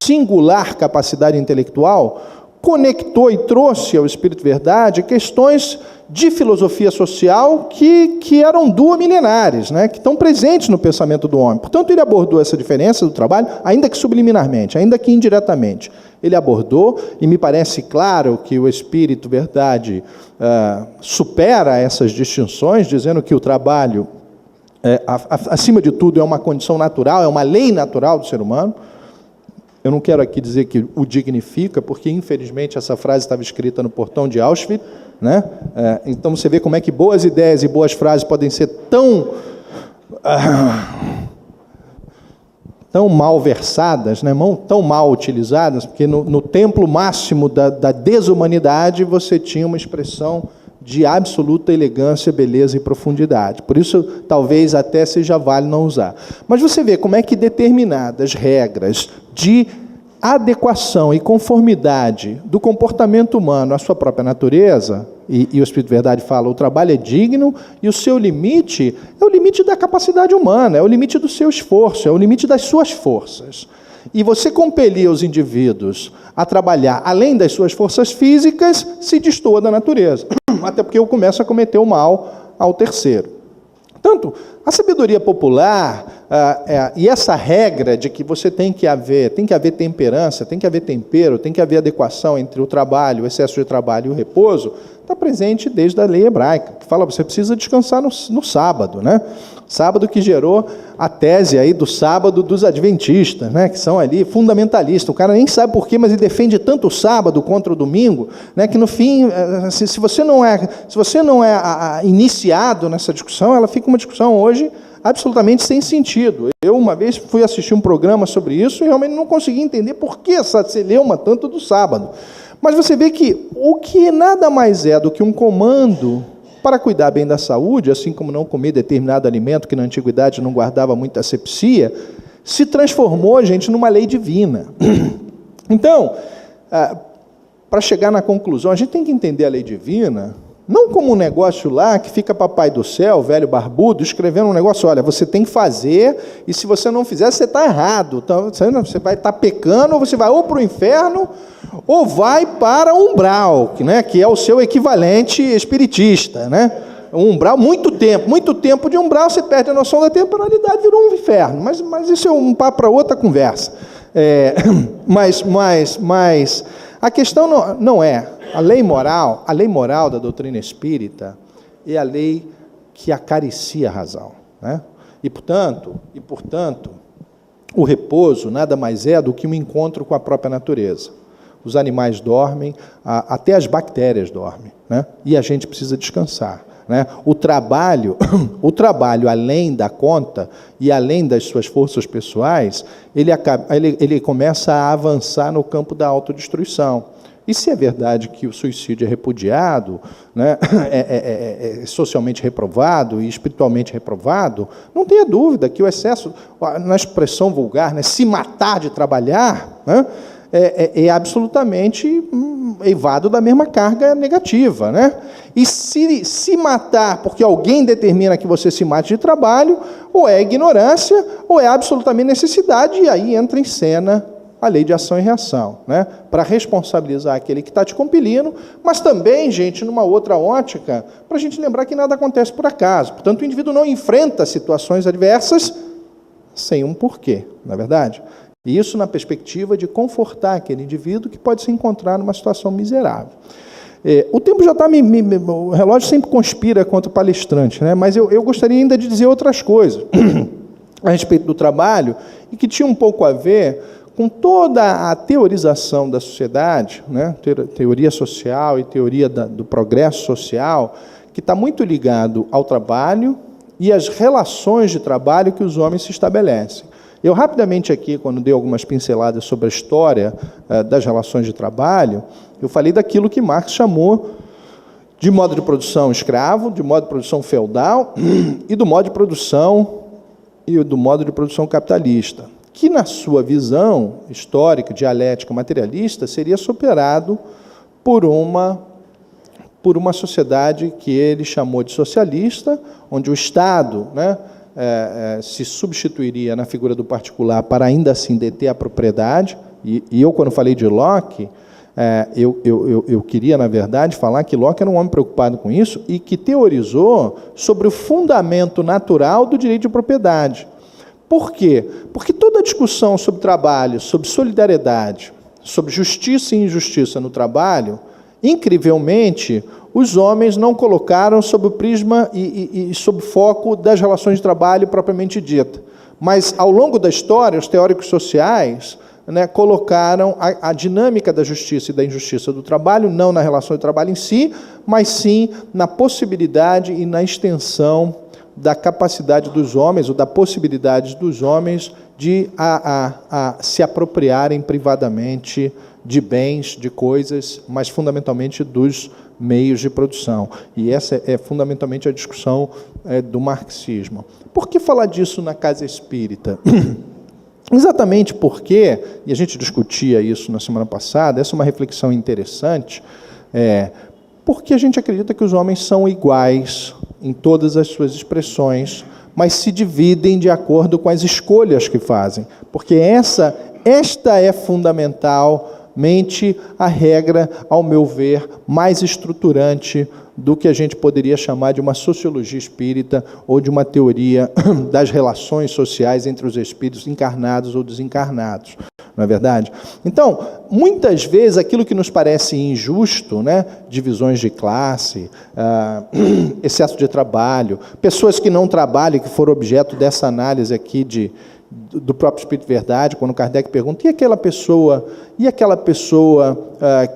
singular capacidade intelectual, conectou e trouxe ao Espírito Verdade questões de filosofia social que eram duamilenares, né, que estão presentes no pensamento do homem. Portanto, ele abordou essa diferença do trabalho, ainda que subliminarmente, ainda que indiretamente. Ele abordou, e me parece claro que o Espírito Verdade supera essas distinções, dizendo que o trabalho, acima de tudo, é uma condição natural, é uma lei natural do ser humano. Eu não quero aqui dizer que o dignifica, porque, infelizmente, essa frase estava escrita no portão de Auschwitz, né? Então, você vê como é que boas ideias e boas frases podem ser tão mal versadas, né? Tão mal utilizadas, porque no templo máximo da desumanidade você tinha uma expressão de absoluta elegância, beleza e profundidade. Por isso, talvez até seja válido não usar. Mas você vê como é que determinadas regras de adequação e conformidade do comportamento humano à sua própria natureza, e o Espírito Verdade fala, o trabalho é digno, e o seu limite é o limite da capacidade humana, é o limite do seu esforço, é o limite das suas forças. E você compelir os indivíduos a trabalhar além das suas forças físicas, se destoa da natureza. Até porque eu começo a cometer o mal ao terceiro. Portanto, a sabedoria popular e essa regra de que você tem que haver temperança, tem que haver tempero, tem que haver adequação entre o trabalho, o excesso de trabalho e o repouso, está presente desde a lei hebraica, que fala que você precisa descansar no sábado, né? Sábado que gerou a tese aí do sábado dos adventistas, né? Que são ali fundamentalistas. O cara nem sabe por quê, mas ele defende tanto o sábado contra o domingo, né? Que no fim, se você não é iniciado nessa discussão, ela fica uma discussão hoje absolutamente sem sentido. Eu, uma vez, fui assistir um programa sobre isso e realmente não consegui entender por que essa celeuma tanto do sábado. Mas você vê que o que nada mais é do que um comando para cuidar bem da saúde, assim como não comer determinado alimento que na antiguidade não guardava muita asepsia, se transformou, gente, numa lei divina. Então, para chegar na conclusão, a gente tem que entender a lei divina não como um negócio lá que fica papai do céu, velho barbudo, escrevendo um negócio, olha, você tem que fazer, e se você não fizer, você está errado. Então, você vai estar pecando, ou você vai ou para o inferno, ou vai para o umbral, que é o seu equivalente espiritista, né? Um umbral, muito tempo de umbral, você perde a noção da temporalidade, virou um inferno. Mas isso é um papo para outra conversa. Mas a questão não é a lei moral da doutrina espírita é a lei que acaricia a razão, né? E, portanto, o repouso nada mais é do que um encontro com a própria natureza. Os animais dormem, até as bactérias dormem, né? E a gente precisa descansar, né? O trabalho, além da conta e além das suas forças pessoais, ele começa a avançar no campo da autodestruição. E se é verdade que o suicídio é repudiado, né, é socialmente reprovado e espiritualmente reprovado, não tenha dúvida que o excesso, na expressão vulgar, né, se matar de trabalhar, né, é absolutamente eivado da mesma carga negativa, né? E se matar porque alguém determina que você se mate de trabalho, ou é ignorância, ou é absolutamente necessidade, e aí entra em cena a lei de ação e reação, né? Para responsabilizar aquele que está te compelindo, mas também, gente, numa outra ótica, para a gente lembrar que nada acontece por acaso. Portanto, o indivíduo não enfrenta situações adversas sem um porquê, não é verdade? E isso na perspectiva de confortar aquele indivíduo que pode se encontrar numa situação miserável. O tempo já está... O relógio sempre conspira contra o palestrante, né? Mas eu gostaria ainda de dizer outras coisas a respeito do trabalho, e que tinha um pouco a ver com toda a teorização da sociedade, né? Teoria social e teoria do progresso social, que está muito ligado ao trabalho e às relações de trabalho que os homens se estabelecem. Eu rapidamente aqui, quando dei algumas pinceladas sobre a história das relações de trabalho, eu falei daquilo que Marx chamou de modo de produção escravo, de modo de produção feudal e do modo de produção capitalista, que na sua visão histórica, dialética, materialista, seria superado por uma sociedade que ele chamou de socialista, onde o Estado, né, se substituiria na figura do particular para ainda assim deter a propriedade. E eu, quando falei de Locke, eu queria, na verdade, falar que Locke era um homem preocupado com isso e que teorizou sobre o fundamento natural do direito de propriedade. Por quê? Porque toda a discussão sobre trabalho, sobre solidariedade, sobre justiça e injustiça no trabalho, incrivelmente, os homens não colocaram sob o prisma e sob o foco das relações de trabalho propriamente dita. Mas, ao longo da história, os teóricos sociais, né, colocaram a dinâmica da justiça e da injustiça do trabalho, não na relação de trabalho em si, mas sim na possibilidade e na extensão da capacidade dos homens, ou da possibilidade dos homens de se apropriarem privadamente de bens, de coisas, mas fundamentalmente dos meios de produção. E essa é fundamentalmente a discussão do marxismo. Por que falar disso na casa espírita? Exatamente porque, e a gente discutia isso na semana passada, essa é uma reflexão interessante, porque a gente acredita que os homens são iguais em todas as suas expressões, mas se dividem de acordo com as escolhas que fazem, porque esta é fundamentalmente a regra, ao meu ver, mais estruturante do que a gente poderia chamar de uma sociologia espírita ou de uma teoria das relações sociais entre os espíritos encarnados ou desencarnados. Não é verdade? Então, muitas vezes, aquilo que nos parece injusto, né, divisões de classe, excesso de trabalho, pessoas que não trabalham, que foram objeto dessa análise aqui do próprio Espírito Verdade, quando Kardec pergunta, e aquela pessoa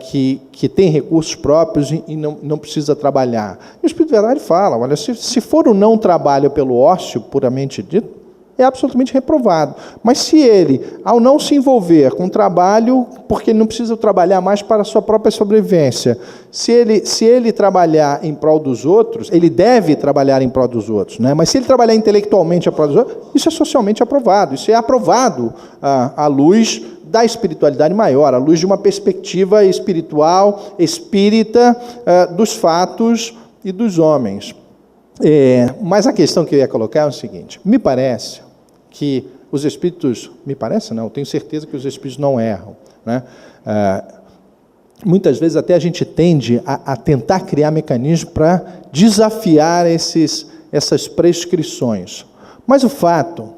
que tem recursos próprios e não precisa trabalhar? E o Espírito Verdade fala, olha, se for o não trabalho pelo ócio, puramente dito, é absolutamente reprovado. Mas se ele, ao não se envolver com trabalho, porque ele não precisa trabalhar mais para a sua própria sobrevivência, se ele trabalhar em prol dos outros, ele deve trabalhar em prol dos outros, né? Mas se ele trabalhar intelectualmente em prol dos outros, isso é socialmente aprovado, isso é aprovado à luz da espiritualidade maior, à luz de uma perspectiva espiritual, espírita, dos fatos e dos homens. Mas a questão que eu ia colocar é o seguinte: me parece que os espíritos, eu tenho certeza que os espíritos não erram, né? Muitas vezes até a gente tende a tentar criar mecanismos para desafiar essas prescrições. Mas o fato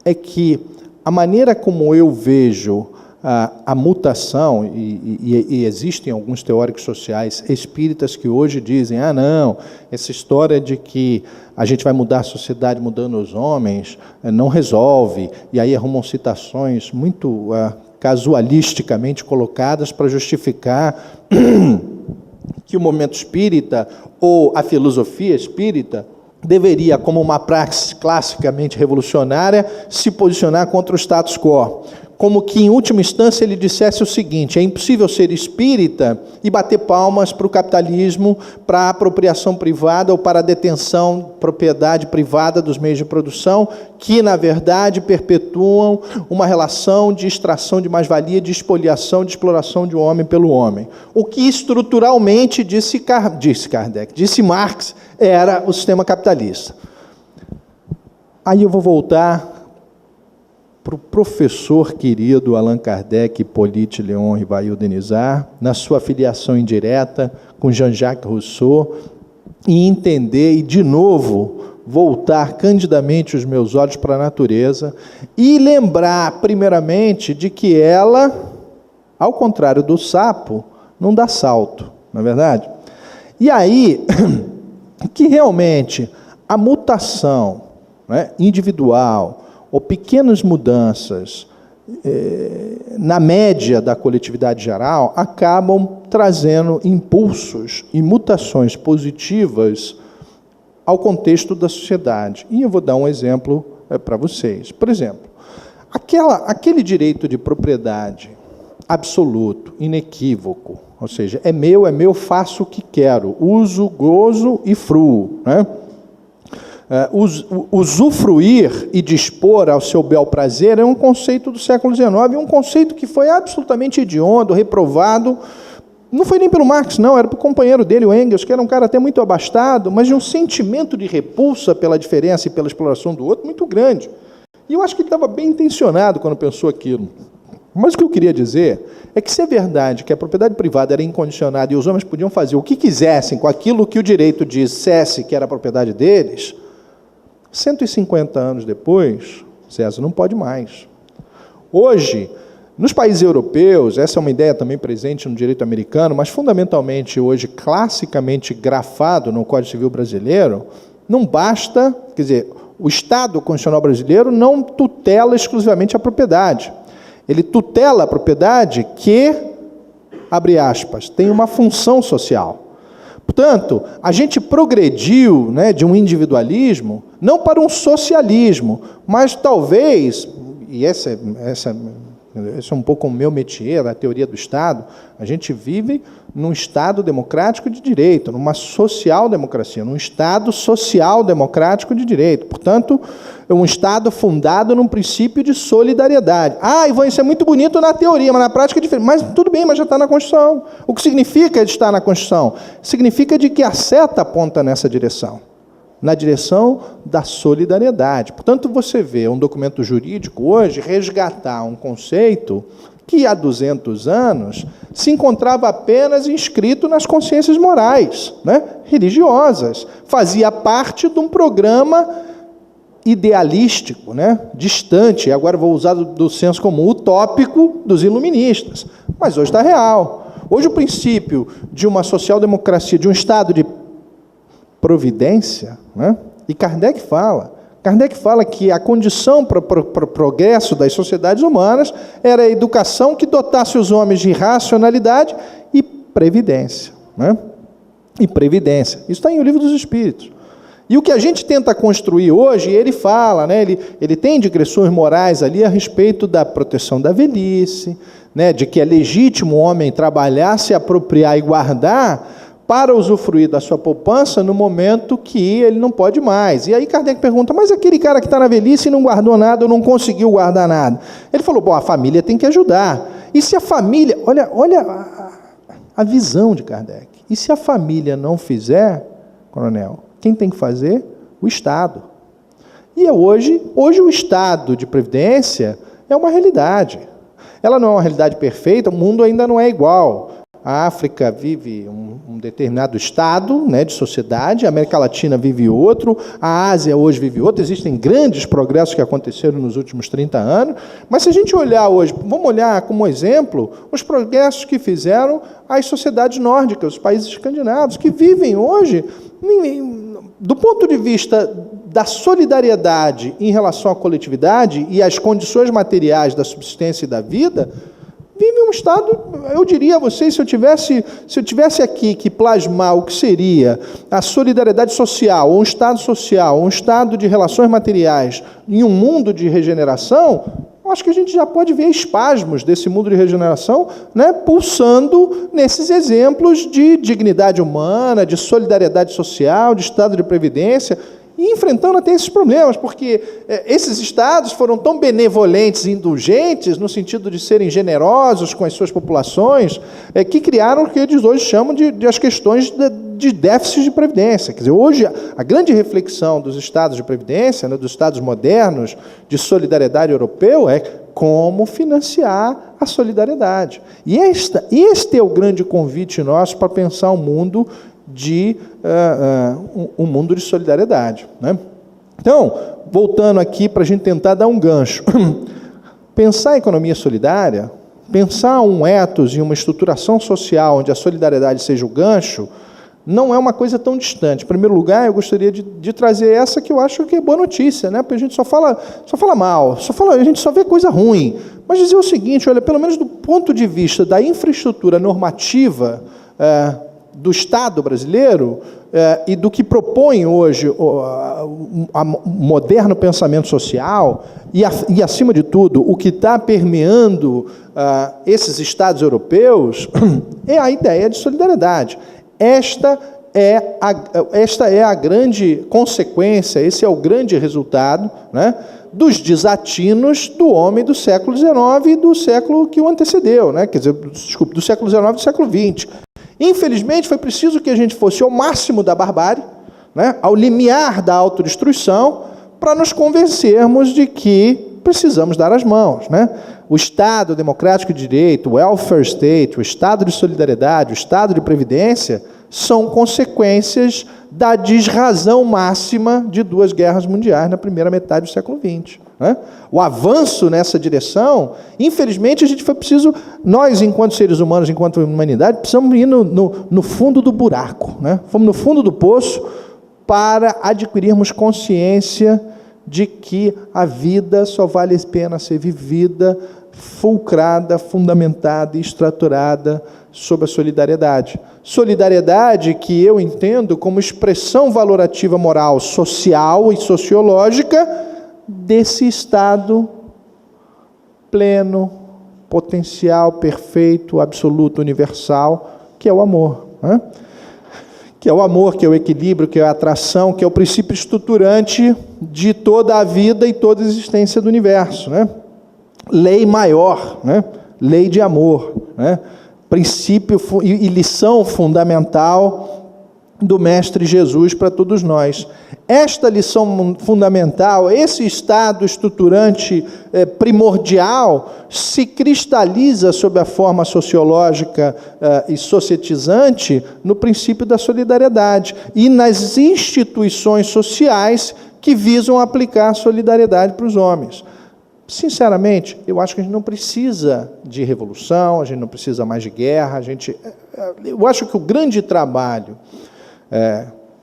é que a maneira como eu vejo a mutação, e existem alguns teóricos sociais espíritas que hoje dizem, não, essa história de que a gente vai mudar a sociedade mudando os homens, não resolve, e aí arrumam citações muito casualisticamente colocadas para justificar que o movimento espírita ou a filosofia espírita deveria, como uma praxe classicamente revolucionária, se posicionar contra o status quo. Como que, em última instância, ele dissesse o seguinte: é impossível ser espírita e bater palmas para o capitalismo, para a apropriação privada ou para a detenção, propriedade privada dos meios de produção, que, na verdade, perpetuam uma relação de extração de mais-valia, de expoliação, de exploração de um homem pelo homem. O que estruturalmente, disse Marx, era o sistema capitalista. Aí eu vou voltar para o professor querido Allan Kardec, Hippolyte Léon Rivail Denisard, na sua filiação indireta com Jean-Jacques Rousseau, e entender e, de novo, voltar candidamente os meus olhos para a natureza e lembrar, primeiramente, de que ela, ao contrário do sapo, não dá salto, não é verdade? E aí, que realmente a mutação, né, individual, ou pequenas mudanças na média da coletividade geral, acabam trazendo impulsos e mutações positivas ao contexto da sociedade. E eu vou dar um exemplo para vocês. Por exemplo, aquele direito de propriedade absoluto, inequívoco, ou seja, é meu, faço o que quero, uso, gozo e fruo, né? Usufruir e dispor ao seu bel prazer é um conceito do século XIX, um conceito que foi absolutamente hediondo, reprovado. Não foi nem pelo Marx, não, era pelo companheiro dele, o Engels, que era um cara até muito abastado, mas de um sentimento de repulsa pela diferença e pela exploração do outro muito grande. E eu acho que ele estava bem intencionado quando pensou aquilo. Mas o que eu queria dizer é que, se é verdade que a propriedade privada era incondicionada e os homens podiam fazer o que quisessem com aquilo que o direito dissesse que era a propriedade deles, 150 anos depois, César, não pode mais. Hoje, nos países europeus, essa é uma ideia também presente no direito americano, mas fundamentalmente hoje, classicamente grafado no Código Civil brasileiro, não basta, quer dizer, o Estado constitucional brasileiro não tutela exclusivamente a propriedade. Ele tutela a propriedade que, abre aspas, tem uma função social. Portanto, a gente progrediu, né, de um individualismo, não para um socialismo, mas talvez, e esse é um pouco o meu métier, a teoria do Estado, a gente vive num Estado democrático de direito, numa social-democracia, num Estado social-democrático de direito. Portanto, é um Estado fundado num princípio de solidariedade. Ivan, isso é muito bonito na teoria, mas na prática é diferente. Mas tudo bem, mas já está na Constituição. O que significa estar na Constituição? Significa de que a seta aponta nessa direção, na direção da solidariedade. Portanto, você vê um documento jurídico hoje resgatar um conceito que há 200 anos se encontrava apenas inscrito nas consciências morais, né, religiosas. Fazia parte de um programa idealístico, né, distante, agora vou usar do senso comum, utópico dos iluministas. Mas hoje está real. Hoje o princípio de uma social-democracia, de um Estado de providência, né? E Kardec fala que a condição para o progresso das sociedades humanas era a educação que dotasse os homens de racionalidade e previdência, né? E previdência. Isso está em O Livro dos Espíritos. E o que a gente tenta construir hoje, ele fala, né? Ele tem digressões morais ali a respeito da proteção da velhice, né? De que é legítimo o homem trabalhar, se apropriar e guardar para usufruir da sua poupança no momento que ele não pode mais. E aí Kardec pergunta, mas aquele cara que está na velhice e não guardou nada, ou não conseguiu guardar nada? Ele falou, bom, a família tem que ajudar. E se a família... Olha a visão de Kardec. E se a família não fizer, coronel, quem tem que fazer? O Estado. E hoje o Estado de Previdência é uma realidade. Ela não é uma realidade perfeita, o mundo ainda não é igual. A África vive um determinado estado, né, de sociedade, a América Latina vive outro, a Ásia hoje vive outro. Existem grandes progressos que aconteceram nos últimos 30 anos, mas se a gente olhar hoje, vamos olhar como exemplo os progressos que fizeram as sociedades nórdicas, os países escandinavos, que vivem hoje, do ponto de vista da solidariedade em relação à coletividade e às condições materiais da subsistência e da vida, vive um estado, eu diria a vocês, se eu tivesse aqui que plasmar o que seria a solidariedade social, ou um estado social, ou um estado de relações materiais em um mundo de regeneração, eu acho que a gente já pode ver espasmos desse mundo de regeneração, né, pulsando nesses exemplos de dignidade humana, de solidariedade social, de estado de previdência, e enfrentando até esses problemas, porque esses estados foram tão benevolentes e indulgentes, no sentido de serem generosos com as suas populações, que criaram o que eles hoje chamam de as questões de déficit de previdência. Quer dizer, hoje, a grande reflexão dos estados de previdência, né, dos estados modernos de solidariedade europeu, é como financiar a solidariedade. E este é o grande convite nosso para pensar o mundo um mundo de solidariedade, né? Então, voltando aqui para a gente tentar dar um gancho. Pensar a economia solidária, pensar um ethos e uma estruturação social onde a solidariedade seja o gancho, não é uma coisa tão distante. Em primeiro lugar, eu gostaria de trazer essa que eu acho que é boa notícia, né? Porque a gente só fala mal, a gente só vê coisa ruim. Mas dizer o seguinte, olha, pelo menos do ponto de vista da infraestrutura normativa do Estado brasileiro e do que propõe hoje o moderno pensamento social e, acima de tudo, o que está permeando esses Estados europeus é a ideia de solidariedade. Esta é a grande consequência, esse é o grande resultado, né, dos desatinos do homem do século XIX e do século que o antecedeu, né, quer dizer, desculpe, do século XIX e do século XX. Infelizmente, foi preciso que a gente fosse ao máximo da barbárie, né, ao limiar da autodestruição, para nos convencermos de que precisamos dar as mãos, né? O Estado democrático de direito, o welfare state, o Estado de solidariedade, o Estado de previdência, são consequências da desrazão máxima de 2 guerras mundiais na primeira metade do século XX. Né? O avanço nessa direção, infelizmente, a gente foi preciso, nós, enquanto seres humanos, enquanto humanidade, precisamos ir no fundo do buraco, né? Fomos no fundo do poço para adquirirmos consciência de que a vida só vale a pena ser vivida, fulcrada, fundamentada e estruturada sobre a solidariedade. Solidariedade que eu entendo como expressão valorativa moral, social e sociológica desse estado pleno, potencial, perfeito, absoluto, universal, que é o amor, né? Que é o amor, que é o equilíbrio, que é a atração, que é o princípio estruturante de toda a vida e toda a existência do universo, né? Lei maior, né? Lei de amor, né? Princípio e lição fundamental do Mestre Jesus para todos nós. Esta lição fundamental, esse estado estruturante primordial, se cristaliza sob a forma sociológica e societizante no princípio da solidariedade e nas instituições sociais que visam aplicar a solidariedade para os homens. Sinceramente, eu acho que a gente não precisa de revolução, a gente não precisa mais de guerra, eu acho que o grande trabalho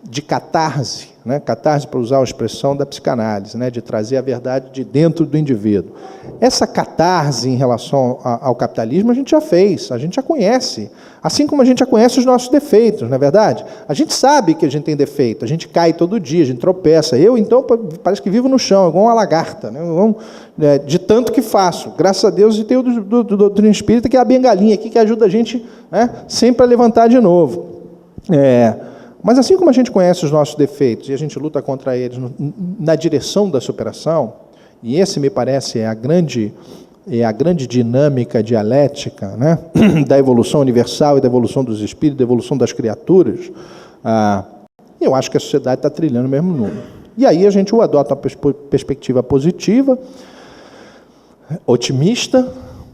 de catarse, né? Catarse, para usar a expressão da psicanálise, né? De trazer a verdade de dentro do indivíduo. Essa catarse em relação ao capitalismo a gente já fez, a gente já conhece, assim como a gente já conhece os nossos defeitos, não é verdade? A gente sabe que a gente tem defeito, a gente cai todo dia, a gente tropeça. Eu, então, parece que vivo no chão, igual uma lagarta, né? De tanto que faço. Graças a Deus, e tem o do doutrina espírita, que é a bengalinha aqui, que ajuda a gente, né, sempre a levantar de novo. Mas assim como a gente conhece os nossos defeitos e a gente luta contra eles na direção da superação, e esse me parece é a grande dinâmica dialética, né, da evolução universal e da evolução dos espíritos, da evolução das criaturas, eu acho que a sociedade está trilhando o mesmo número. E aí a gente adota uma perspectiva positiva, otimista,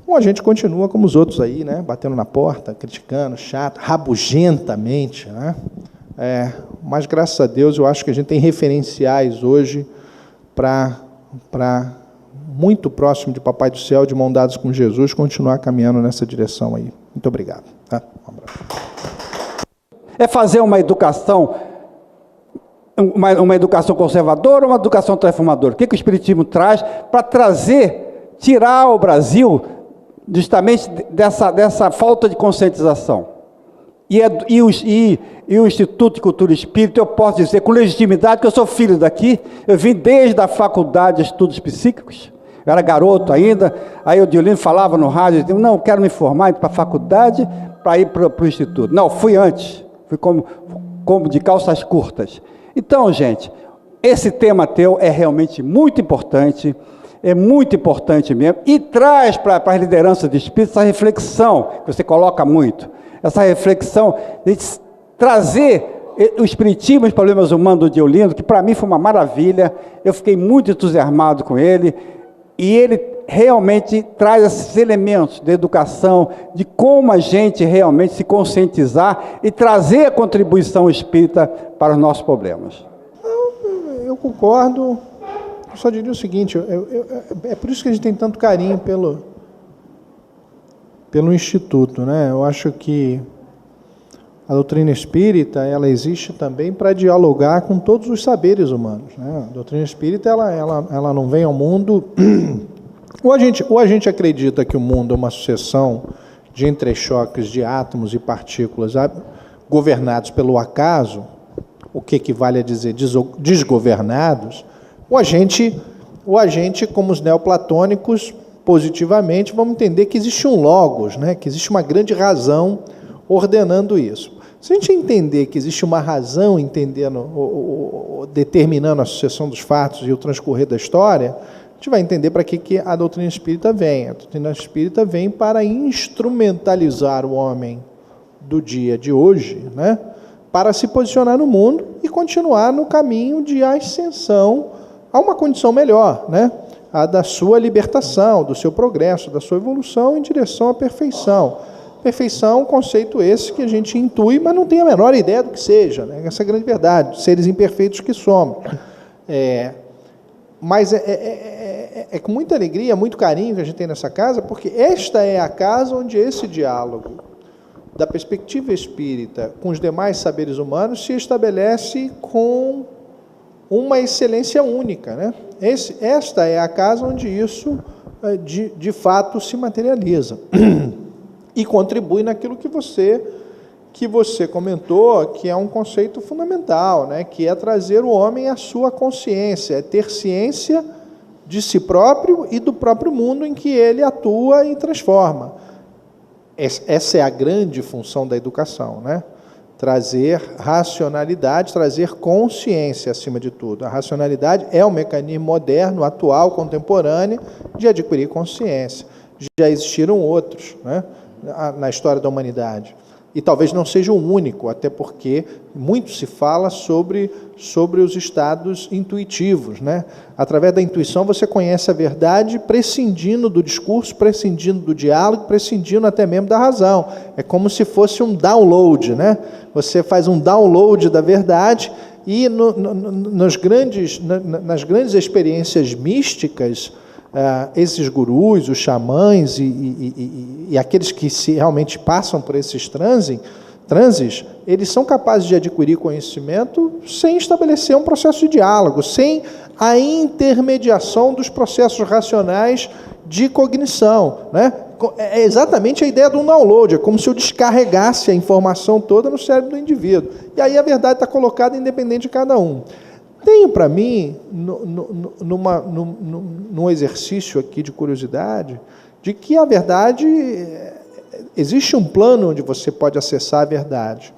ou a gente continua como os outros aí, né? Batendo na porta, criticando, chato, rabugentamente, né? Mas, graças a Deus, eu acho que a gente tem referenciais hoje para muito próximo de Papai do Céu, de mão dadas com Jesus, continuar caminhando nessa direção aí. Muito obrigado. Tá? Um abraço. É fazer uma educação conservadora ou uma educação transformadora? O que o Espiritismo traz para tirar o Brasil justamente dessa falta de conscientização? E o Instituto de Cultura Espírita, eu posso dizer com legitimidade que eu sou filho daqui, eu vim desde a Faculdade de Estudos Psíquicos, eu era garoto ainda, aí o Diolino falava no rádio, eu dizia, não, quero me formar para a faculdade, para ir para o Instituto. Não, fui antes, fui como de calças curtas. Então, gente, esse tema teu é realmente muito importante, é muito importante mesmo, e traz para a liderança de espírito essa reflexão, que você coloca muito, essa reflexão de trazer o espiritismo e os problemas humanos do Diolino, que para mim foi uma maravilha, eu fiquei muito entusiasmado com ele, e ele realmente traz esses elementos de educação, de como a gente realmente se conscientizar e trazer a contribuição espírita para os nossos problemas. Eu concordo, eu só diria o seguinte, é por isso que a gente tem tanto carinho pelo Instituto, né? Eu acho que a doutrina espírita, ela existe também para dialogar com todos os saberes humanos, né? A doutrina espírita, ela não vem ao mundo... Ou a gente acredita que o mundo é uma sucessão de entrechoques de átomos e partículas governados pelo acaso, o que equivale a dizer desgovernados, ou a gente, como os neoplatônicos, positivamente, vamos entender que existe um logos, né? Que existe uma grande razão ordenando isso. Se a gente entender que existe uma razão determinando a sucessão dos fatos e o transcorrer da história, a gente vai entender para que a doutrina espírita vem. A doutrina espírita vem para instrumentalizar o homem do dia de hoje, né? Para se posicionar no mundo e continuar no caminho de ascensão a uma condição melhor, né? A da sua libertação, do seu progresso, da sua evolução em direção à perfeição. Perfeição, um conceito esse que a gente intui, mas não tem a menor ideia do que seja, né? Essa é a grande verdade, seres imperfeitos que somos. Mas é com muita alegria, muito carinho que a gente tem nessa casa, porque esta é a casa onde esse diálogo da perspectiva espírita com os demais saberes humanos se estabelece com uma excelência única, né? Esta é a casa onde isso, de fato, se materializa. E contribui naquilo que você comentou, que é um conceito fundamental, né? Que é trazer o homem à sua consciência, é ter ciência de si próprio e do próprio mundo em que ele atua e transforma. Essa é a grande função da educação, né? Trazer racionalidade, trazer consciência acima de tudo. A racionalidade é um mecanismo moderno, atual, contemporâneo, de adquirir consciência. Já existiram outros, né? Na história da humanidade. E talvez não seja o único, até porque muito se fala sobre os estados intuitivos, né? Através da intuição você conhece a verdade, prescindindo do discurso, prescindindo do diálogo, prescindindo até mesmo da razão. É como se fosse um download, né? Você faz um download da verdade e nas grandes experiências místicas, esses gurus, os xamãs e aqueles que realmente passam por esses transes, eles são capazes de adquirir conhecimento sem estabelecer um processo de diálogo, sem a intermediação dos processos racionais de cognição, né? É exatamente a ideia do download, é como se eu descarregasse a informação toda no cérebro do indivíduo. E aí a verdade está colocada independente de cada um. Tenho para mim, num exercício aqui de curiosidade, de que a verdade, existe um plano onde você pode acessar a verdade.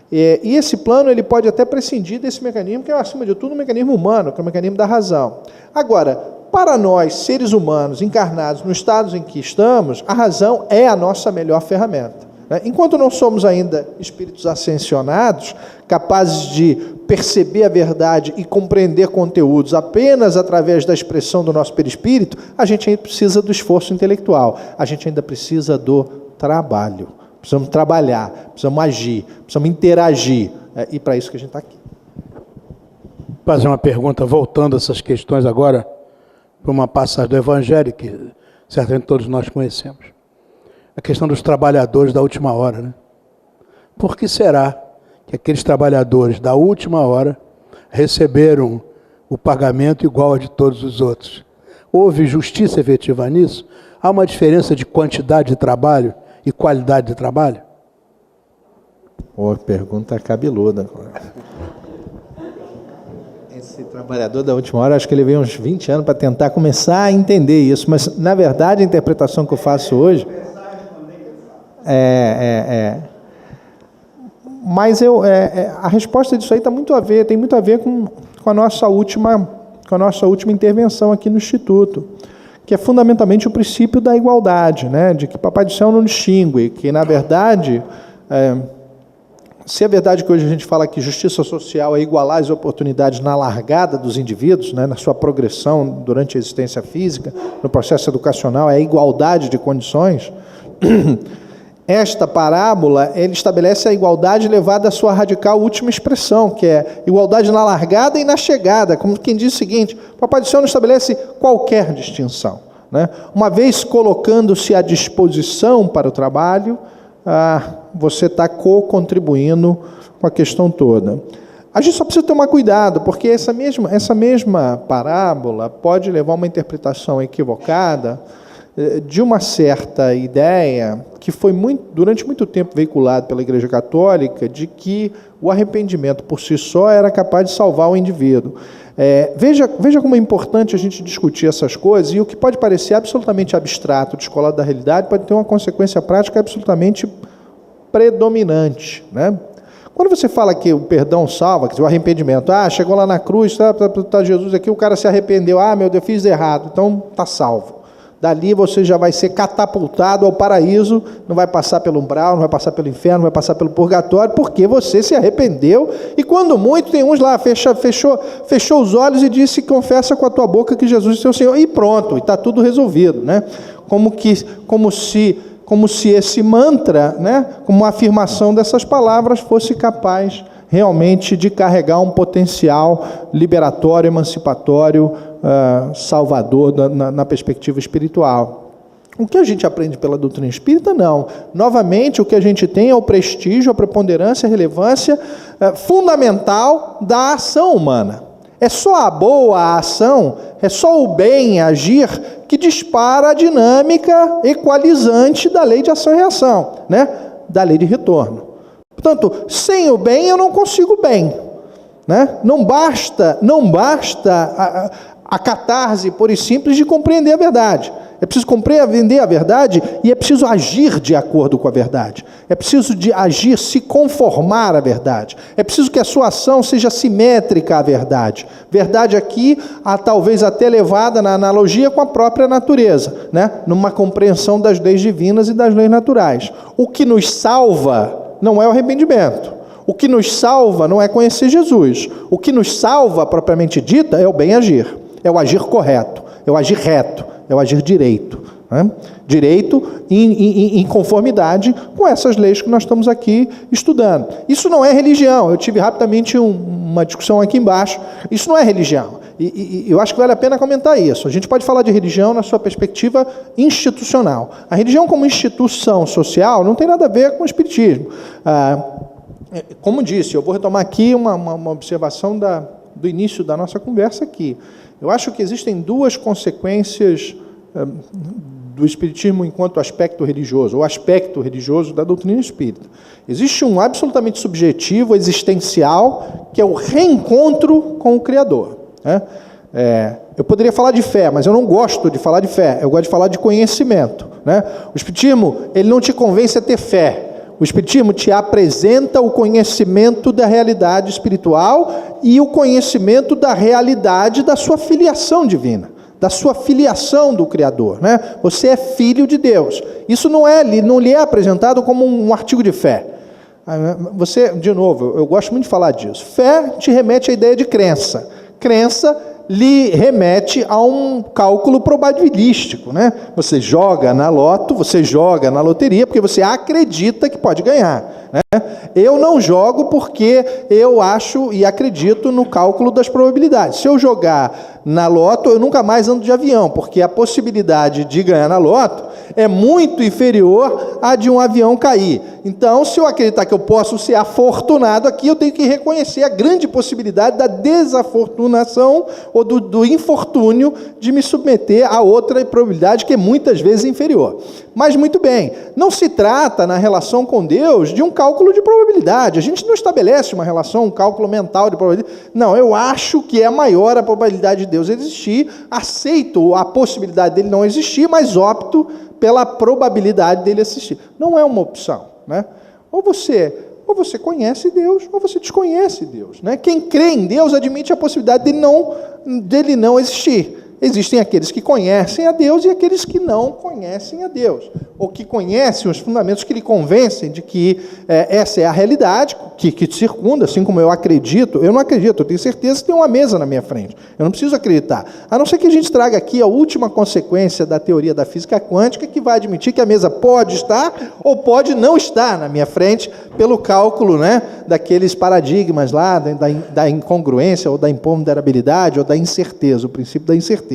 E esse plano ele pode até prescindir desse mecanismo, que é, acima de tudo, um mecanismo humano, que é o mecanismo da razão. Agora, para nós, seres humanos, encarnados no estado em que estamos, a razão é a nossa melhor ferramenta. Enquanto não somos ainda espíritos ascensionados, capazes de perceber a verdade e compreender conteúdos apenas através da expressão do nosso perispírito, a gente ainda precisa do esforço intelectual, a gente ainda precisa do trabalho. Precisamos trabalhar, precisamos agir, precisamos interagir, e para isso que a gente está aqui. Vou fazer uma pergunta, voltando a essas questões agora, para uma passagem do Evangelho, que certamente todos nós conhecemos. A questão dos trabalhadores da última hora, né? Por que será que aqueles trabalhadores da última hora receberam o pagamento igual ao de todos os outros? Houve justiça efetiva nisso? Há uma diferença de quantidade de trabalho e qualidade de trabalho? Pergunta cabeluda. Esse trabalhador da última hora, acho que ele veio uns 20 anos para tentar começar a entender isso, mas na verdade a interpretação que eu faço hoje mas a resposta disso aí tem muito a ver com a nossa última intervenção aqui no Instituto, que é fundamentalmente o princípio da igualdade, né? De que Papai do Céu não distingue, que na verdade, se é verdade que hoje a gente fala que justiça social é igualar as oportunidades na largada dos indivíduos, né? Na sua progressão durante a existência física, no processo educacional, é a igualdade de condições. Esta parábola, ele estabelece a igualdade levada à sua radical última expressão, que é igualdade na largada e na chegada, como quem diz o seguinte: o Papai do Céu não estabelece qualquer distinção, né? Uma vez colocando-se à disposição para o trabalho, você está co-contribuindo com a questão toda. A gente só precisa tomar cuidado, porque essa mesma parábola pode levar a uma interpretação equivocada de uma certa ideia que foi durante muito tempo veiculada pela Igreja Católica, de que o arrependimento por si só era capaz de salvar o indivíduo. Veja como é importante a gente discutir essas coisas, e o que pode parecer absolutamente abstrato, descolado da realidade, pode ter uma consequência prática absolutamente predominante, né? Quando você fala que o perdão salva, que o arrependimento, chegou lá na cruz, tá Jesus aqui, o cara se arrependeu, meu Deus, eu fiz errado, então está salvo. Dali você já vai ser catapultado ao paraíso, não vai passar pelo umbral, não vai passar pelo inferno, não vai passar pelo purgatório, porque você se arrependeu, e quando muito, tem uns lá, fechou os olhos e disse: confessa com a tua boca que Jesus é seu Senhor, e pronto, e está tudo resolvido, né? Como se esse mantra, né, como uma afirmação dessas palavras, fosse capaz realmente de carregar um potencial liberatório, emancipatório, salvador na perspectiva espiritual. O que a gente aprende pela doutrina espírita, não. Novamente, o que a gente tem é o prestígio, a preponderância, a relevância fundamental da ação humana. É só a boa ação, é só o bem agir que dispara a dinâmica equalizante da lei de ação e reação, né? Da lei de retorno. Portanto, sem o bem eu não consigo bem, né? Não basta a catarse pura e simples de compreender a verdade. É preciso compreender a verdade e é preciso agir de acordo com a verdade. É preciso agir, se conformar à verdade. É preciso que a sua ação seja simétrica à verdade. Verdade aqui, talvez até levada na analogia com a própria natureza, né? Numa compreensão das leis divinas e das leis naturais. O que nos salva não é o arrependimento. O que nos salva não é conhecer Jesus. O que nos salva, propriamente dita, é o bem agir. É o agir correto, é o agir reto, é o agir direito, né? Direito em conformidade com essas leis que nós estamos aqui estudando. Isso não é religião. Eu tive rapidamente uma discussão aqui embaixo. Isso não é religião. E eu acho que vale a pena comentar isso. A gente pode falar de religião na sua perspectiva institucional. A religião como instituição social não tem nada a ver com o espiritismo. Como disse, eu vou retomar aqui uma observação do início da nossa conversa aqui. Eu acho que existem duas consequências do espiritismo enquanto aspecto religioso, ou aspecto religioso da doutrina espírita. Existe um absolutamente subjetivo, existencial, que é o reencontro com o Criador, né? Eu poderia falar de fé, mas eu não gosto de falar de fé, eu gosto de falar de conhecimento, né? O espiritismo, ele não te convence a ter fé. O espiritismo te apresenta o conhecimento da realidade espiritual e o conhecimento da realidade da sua filiação divina, da sua filiação do Criador, né? Você é filho de Deus. Isso não lhe é apresentado como um artigo de fé. Você, de novo, eu gosto muito de falar disso. Fé te remete à ideia de crença. Crença lhe remete a um cálculo probabilístico, né? Você joga na loto, você joga na loteria, porque você acredita que pode ganhar, né? Eu não jogo porque eu acho e acredito no cálculo das probabilidades. Se eu jogar na loto, eu nunca mais ando de avião, porque a possibilidade de ganhar na loto é muito inferior à de um avião cair. Então, se eu acreditar que eu posso ser afortunado aqui, eu tenho que reconhecer a grande possibilidade da desafortunação ou do infortúnio de me submeter a outra probabilidade que é muitas vezes inferior. Mas, muito bem, não se trata, na relação com Deus, de um cálculo de probabilidade. A gente não estabelece uma relação, um cálculo mental de probabilidade. Não, eu acho que é maior a probabilidade de Deus existir, aceito a possibilidade dele não existir, mas opto pela probabilidade dele existir. Não é uma opção, né? Ou você conhece Deus, ou você desconhece Deus, né? Quem crê em Deus admite a possibilidade dele não existir. Existem aqueles que conhecem a Deus e aqueles que não conhecem a Deus, ou que conhecem os fundamentos que lhe convencem de que essa é a realidade que te circunda, assim como eu acredito. Eu não acredito, eu tenho certeza que tem uma mesa na minha frente. Eu não preciso acreditar. A não ser que a gente traga aqui a última consequência da teoria da física quântica, que vai admitir que a mesa pode estar ou pode não estar na minha frente, pelo cálculo, né, daqueles paradigmas lá, da incongruência, ou da imponderabilidade, ou da incerteza, o princípio da incerteza.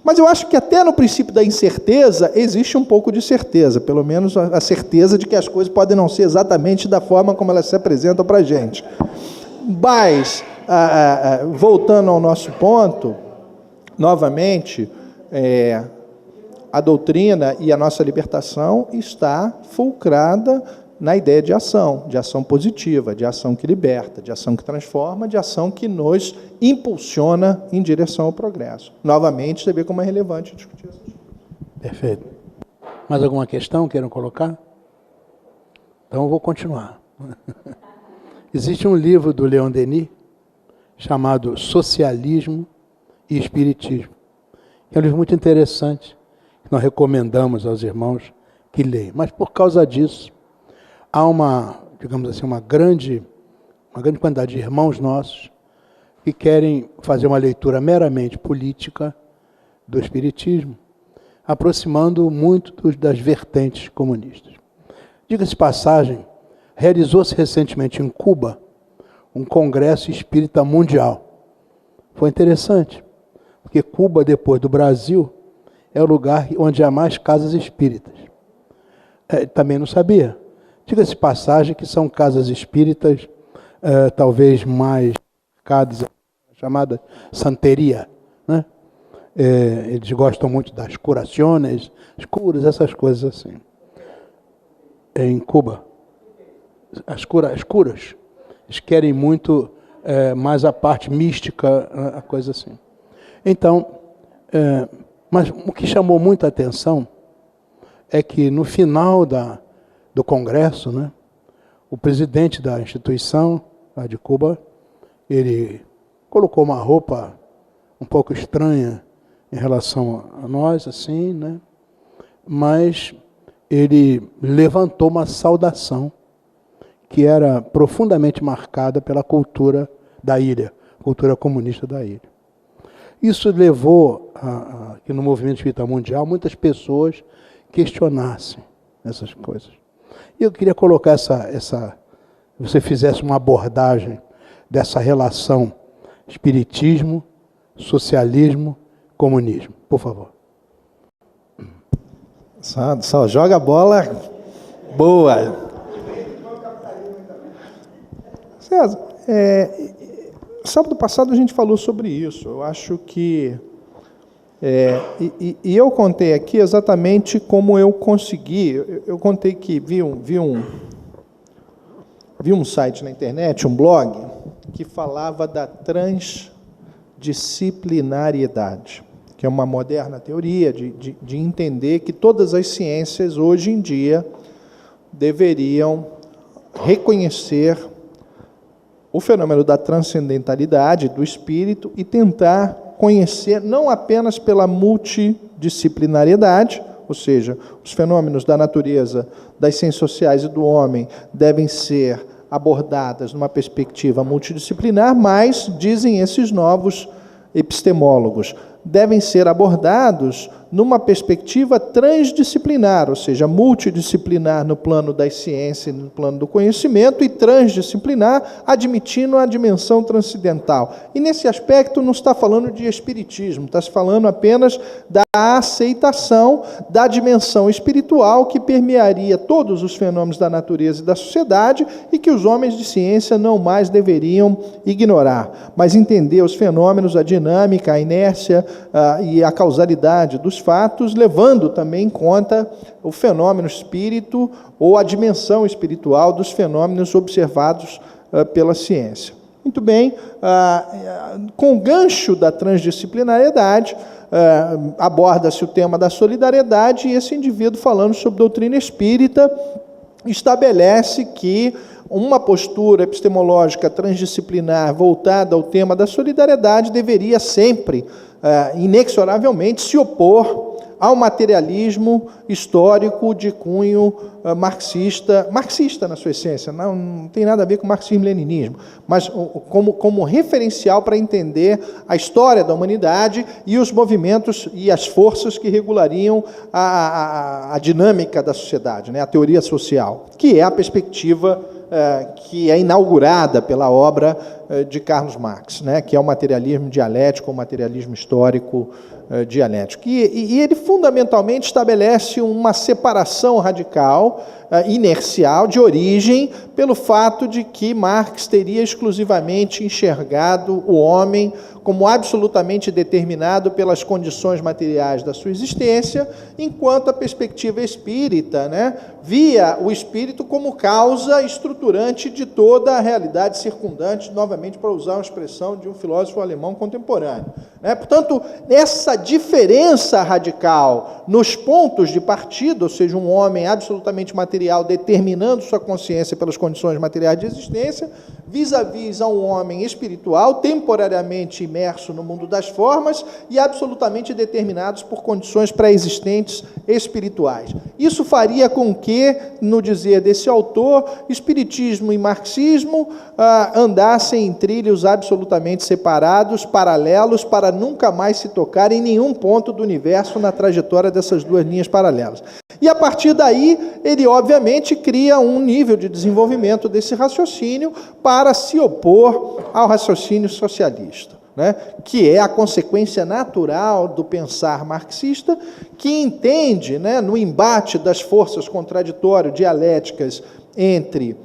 Mas eu acho que até no princípio da incerteza existe um pouco de certeza, pelo menos a certeza de que as coisas podem não ser exatamente da forma como elas se apresentam para a gente. Mas, voltando ao nosso ponto, novamente, a doutrina e a nossa libertação está fulcrada na ideia de ação positiva, de ação que liberta, de ação que transforma, de ação que nos impulsiona em direção ao progresso. Novamente, você vê como é relevante discutir isso. Perfeito. Mais alguma questão queiram colocar? Então eu vou continuar. Existe um livro do Leon Denis chamado Socialismo e Espiritismo. É um livro muito interessante, que nós recomendamos aos irmãos que leiam. Mas por causa disso, há digamos assim, uma grande quantidade de irmãos nossos que querem fazer uma leitura meramente política do Espiritismo, aproximando muito das vertentes comunistas. Diga-se de passagem, realizou-se recentemente em Cuba um congresso espírita mundial. Foi interessante, porque Cuba, depois do Brasil, é o lugar onde há mais casas espíritas. Também não sabia. Diga-se de passagem que são casas espíritas, talvez mais marcadas, chamada santeria, né? Eles gostam muito das curações, as curas, essas coisas assim. Em Cuba, as curas, eles querem muito mais a parte mística, a coisa assim. Então, mas o que chamou muita atenção é que no final do Congresso, né, o presidente da instituição lá de Cuba, ele colocou uma roupa um pouco estranha em relação a nós, assim, né, mas ele levantou uma saudação que era profundamente marcada pela cultura da ilha, cultura comunista da ilha. Isso levou que no movimento espírita mundial muitas pessoas questionassem essas coisas. E eu queria colocar você fizesse uma abordagem dessa relação espiritismo, socialismo, comunismo, por favor. Só joga a bola boa. César, sábado passado a gente falou sobre isso. Eu acho que e eu contei aqui exatamente como eu consegui. Eu contei que vi um site na internet, um blog, que falava da transdisciplinariedade, que é uma moderna teoria de entender que todas as ciências, hoje em dia, deveriam reconhecer o fenômeno da transcendentalidade do espírito e tentar conhecer não apenas pela multidisciplinariedade, ou seja, os fenômenos da natureza, das ciências sociais e do homem devem ser abordadas numa perspectiva multidisciplinar, mas, dizem esses novos epistemólogos, devem ser abordados numa perspectiva transdisciplinar, ou seja, multidisciplinar no plano das ciências, no plano do conhecimento, e transdisciplinar, admitindo a dimensão transcendental. E nesse aspecto não está falando de espiritismo, está se falando apenas da aceitação da dimensão espiritual que permearia todos os fenômenos da natureza e da sociedade e que os homens de ciência não mais deveriam ignorar, mas entender os fenômenos, a dinâmica, a inércia e a causalidade dos fatos, levando também em conta o fenômeno espírito ou a dimensão espiritual dos fenômenos observados pela ciência. Muito bem, com o gancho da transdisciplinariedade, aborda-se o tema da solidariedade, e esse indivíduo, falando sobre doutrina espírita, estabelece que uma postura epistemológica transdisciplinar voltada ao tema da solidariedade deveria sempre, inexoravelmente, se opor ao materialismo histórico de cunho marxista na sua essência, não tem nada a ver com marxismo-leninismo, mas como referencial para entender a história da humanidade e os movimentos e as forças que regulariam a dinâmica da sociedade, né, a teoria social, que é a perspectiva que é inaugurada pela obra de Carlos Marx, né, que é o materialismo dialético, o materialismo histórico dialético. E ele fundamentalmente estabelece uma separação radical, inercial, de origem, pelo fato de que Marx teria exclusivamente enxergado o homem como absolutamente determinado pelas condições materiais da sua existência, enquanto a perspectiva espírita, né, via o espírito como causa estruturante de toda a realidade circundante, novamente para usar uma expressão de um filósofo alemão contemporâneo, né? Portanto, essa diferença radical nos pontos de partida, ou seja, um homem absolutamente material determinando sua consciência pelas condições materiais de existência, vis-à-vis a um homem espiritual, temporariamente imerso no mundo das formas e absolutamente determinados por condições pré-existentes espirituais. Isso faria com que, no dizer desse autor, espiritismo e marxismo andassem em trilhos absolutamente separados, paralelos, para nunca mais se tocar em nenhum ponto do universo na trajetória dessas duas linhas paralelas. E a partir daí, ele obviamente cria um nível de desenvolvimento desse raciocínio para se opor ao raciocínio socialista, né, que é a consequência natural do pensar marxista, que entende, né, no embate das forças contraditórias, dialéticas entre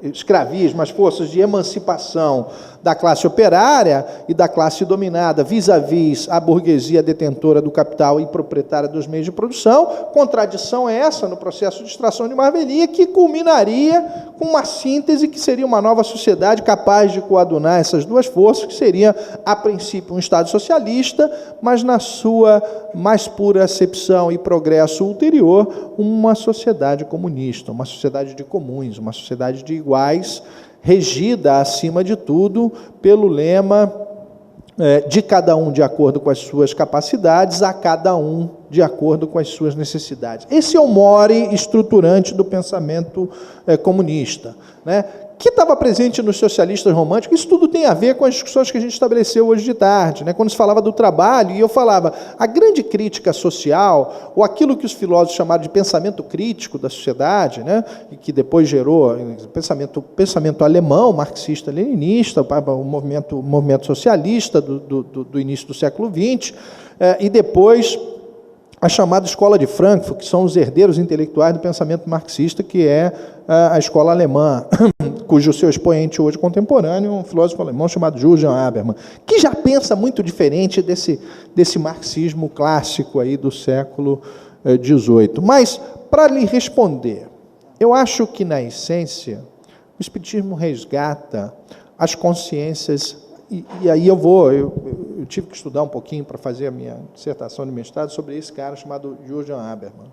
escravismo, as forças de emancipação da classe operária e da classe dominada vis-à-vis a burguesia detentora do capital e proprietária dos meios de produção. Contradição é essa no processo de extração de mais-valia, que culminaria com uma síntese que seria uma nova sociedade capaz de coadunar essas duas forças, que seria, a princípio, um Estado socialista, mas na sua mais pura acepção e progresso ulterior, uma sociedade comunista, uma sociedade de comuns, uma sociedade de iguais, regida, acima de tudo, pelo lema de cada um de acordo com as suas capacidades, a cada um de acordo com as suas necessidades. Esse é o more estruturante do pensamento comunista, né, que estava presente nos socialistas românticos. Isso tudo tem a ver com as discussões que a gente estabeleceu hoje de tarde, né, quando se falava do trabalho, e eu falava, a grande crítica social, ou aquilo que os filósofos chamaram de pensamento crítico da sociedade, né, e que depois gerou pensamento alemão, marxista-leninista, o movimento socialista do início do século XX, e depois a chamada Escola de Frankfurt, que são os herdeiros intelectuais do pensamento marxista, que é a escola alemã, cujo seu expoente hoje contemporâneo é um filósofo alemão chamado Jürgen Habermas, que já pensa muito diferente desse marxismo clássico aí do século XVIII. Mas, para lhe responder, eu acho que, na essência, o Espiritismo resgata as consciências. E aí eu tive que estudar um pouquinho para fazer a minha dissertação de mestrado sobre esse cara chamado Jürgen Habermas.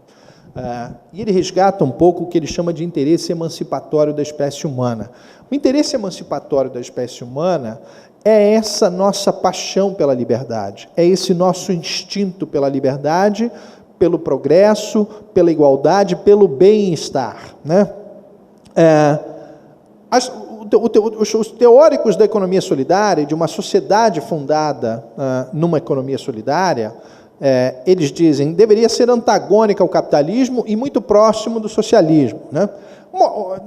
E ele resgata um pouco o que ele chama de interesse emancipatório da espécie humana. O interesse emancipatório da espécie humana é essa nossa paixão pela liberdade, é esse nosso instinto pela liberdade, pelo progresso, pela igualdade, pelo bem-estar, né? Os teóricos da economia solidária, de uma sociedade fundada numa economia solidária, eles dizem, deveria ser antagônica ao capitalismo e muito próximo do socialismo, né?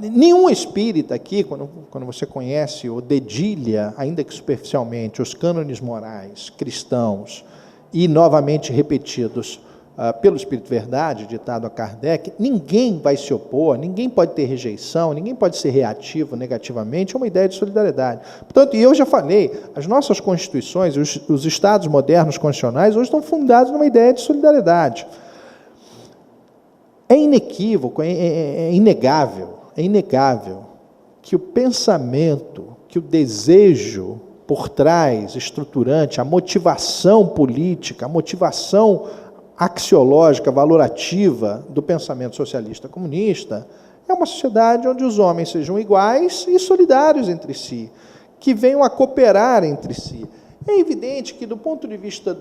Nenhum espírita aqui, quando você conhece ou dedilha, ainda que superficialmente, os cânones morais cristãos e novamente repetidos pelo Espírito Verdade, ditado a Kardec, ninguém vai se opor, ninguém pode ter rejeição, ninguém pode ser reativo negativamente a uma ideia de solidariedade. Portanto, e eu já falei, as nossas constituições, os estados modernos constitucionais, hoje estão fundados numa ideia de solidariedade. É inequívoco, é inegável que o pensamento, que o desejo por trás, estruturante, a motivação política, a motivação axiológica, valorativa do pensamento socialista comunista, é uma sociedade onde os homens sejam iguais e solidários entre si, que venham a cooperar entre si. É evidente que, do ponto de vista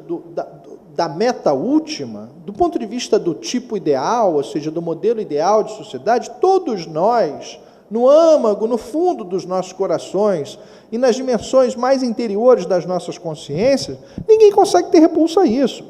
da meta última, do ponto de vista do tipo ideal, ou seja, do modelo ideal de sociedade, todos nós, no âmago, no fundo dos nossos corações e nas dimensões mais interiores das nossas consciências, ninguém consegue ter repulsa a isso.